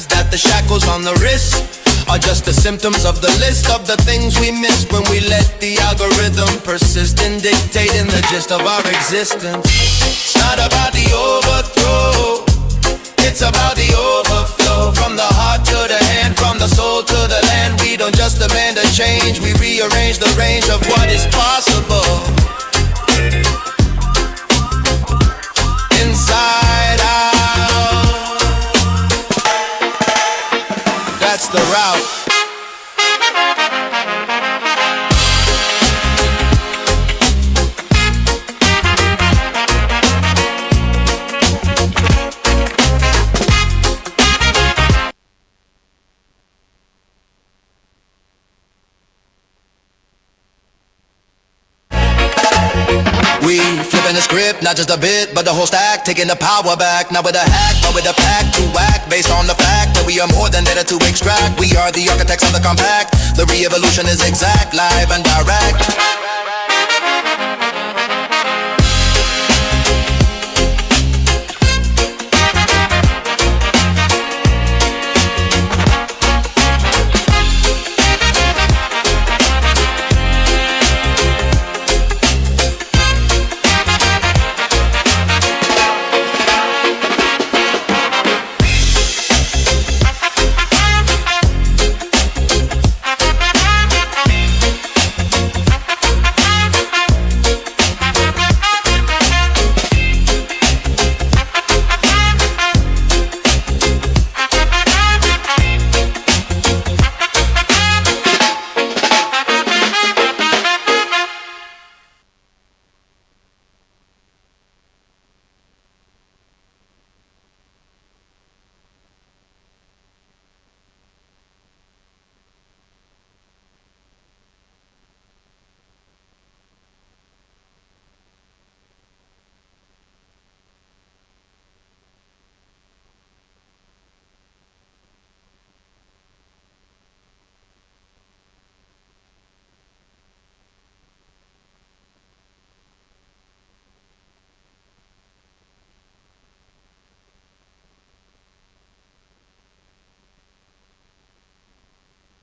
that the shackles on the wrist are just the symptoms of the list of the things we miss when we let the algorithm persist in dictating the gist of our existence. It's not about the overthrow, it's about the overflow. From the heart to the hand, from the soul to the land. We don't just demand a change, we rearrange the range of what is possible. Inside out, that's the route. We flipping the script, not just a bit, but the whole stack, taking the power back. Not with a hack, but with a pack to act, based on the fact that we are more than data to extract. We are the architects of the compact. The re-evolution is exact, live and direct.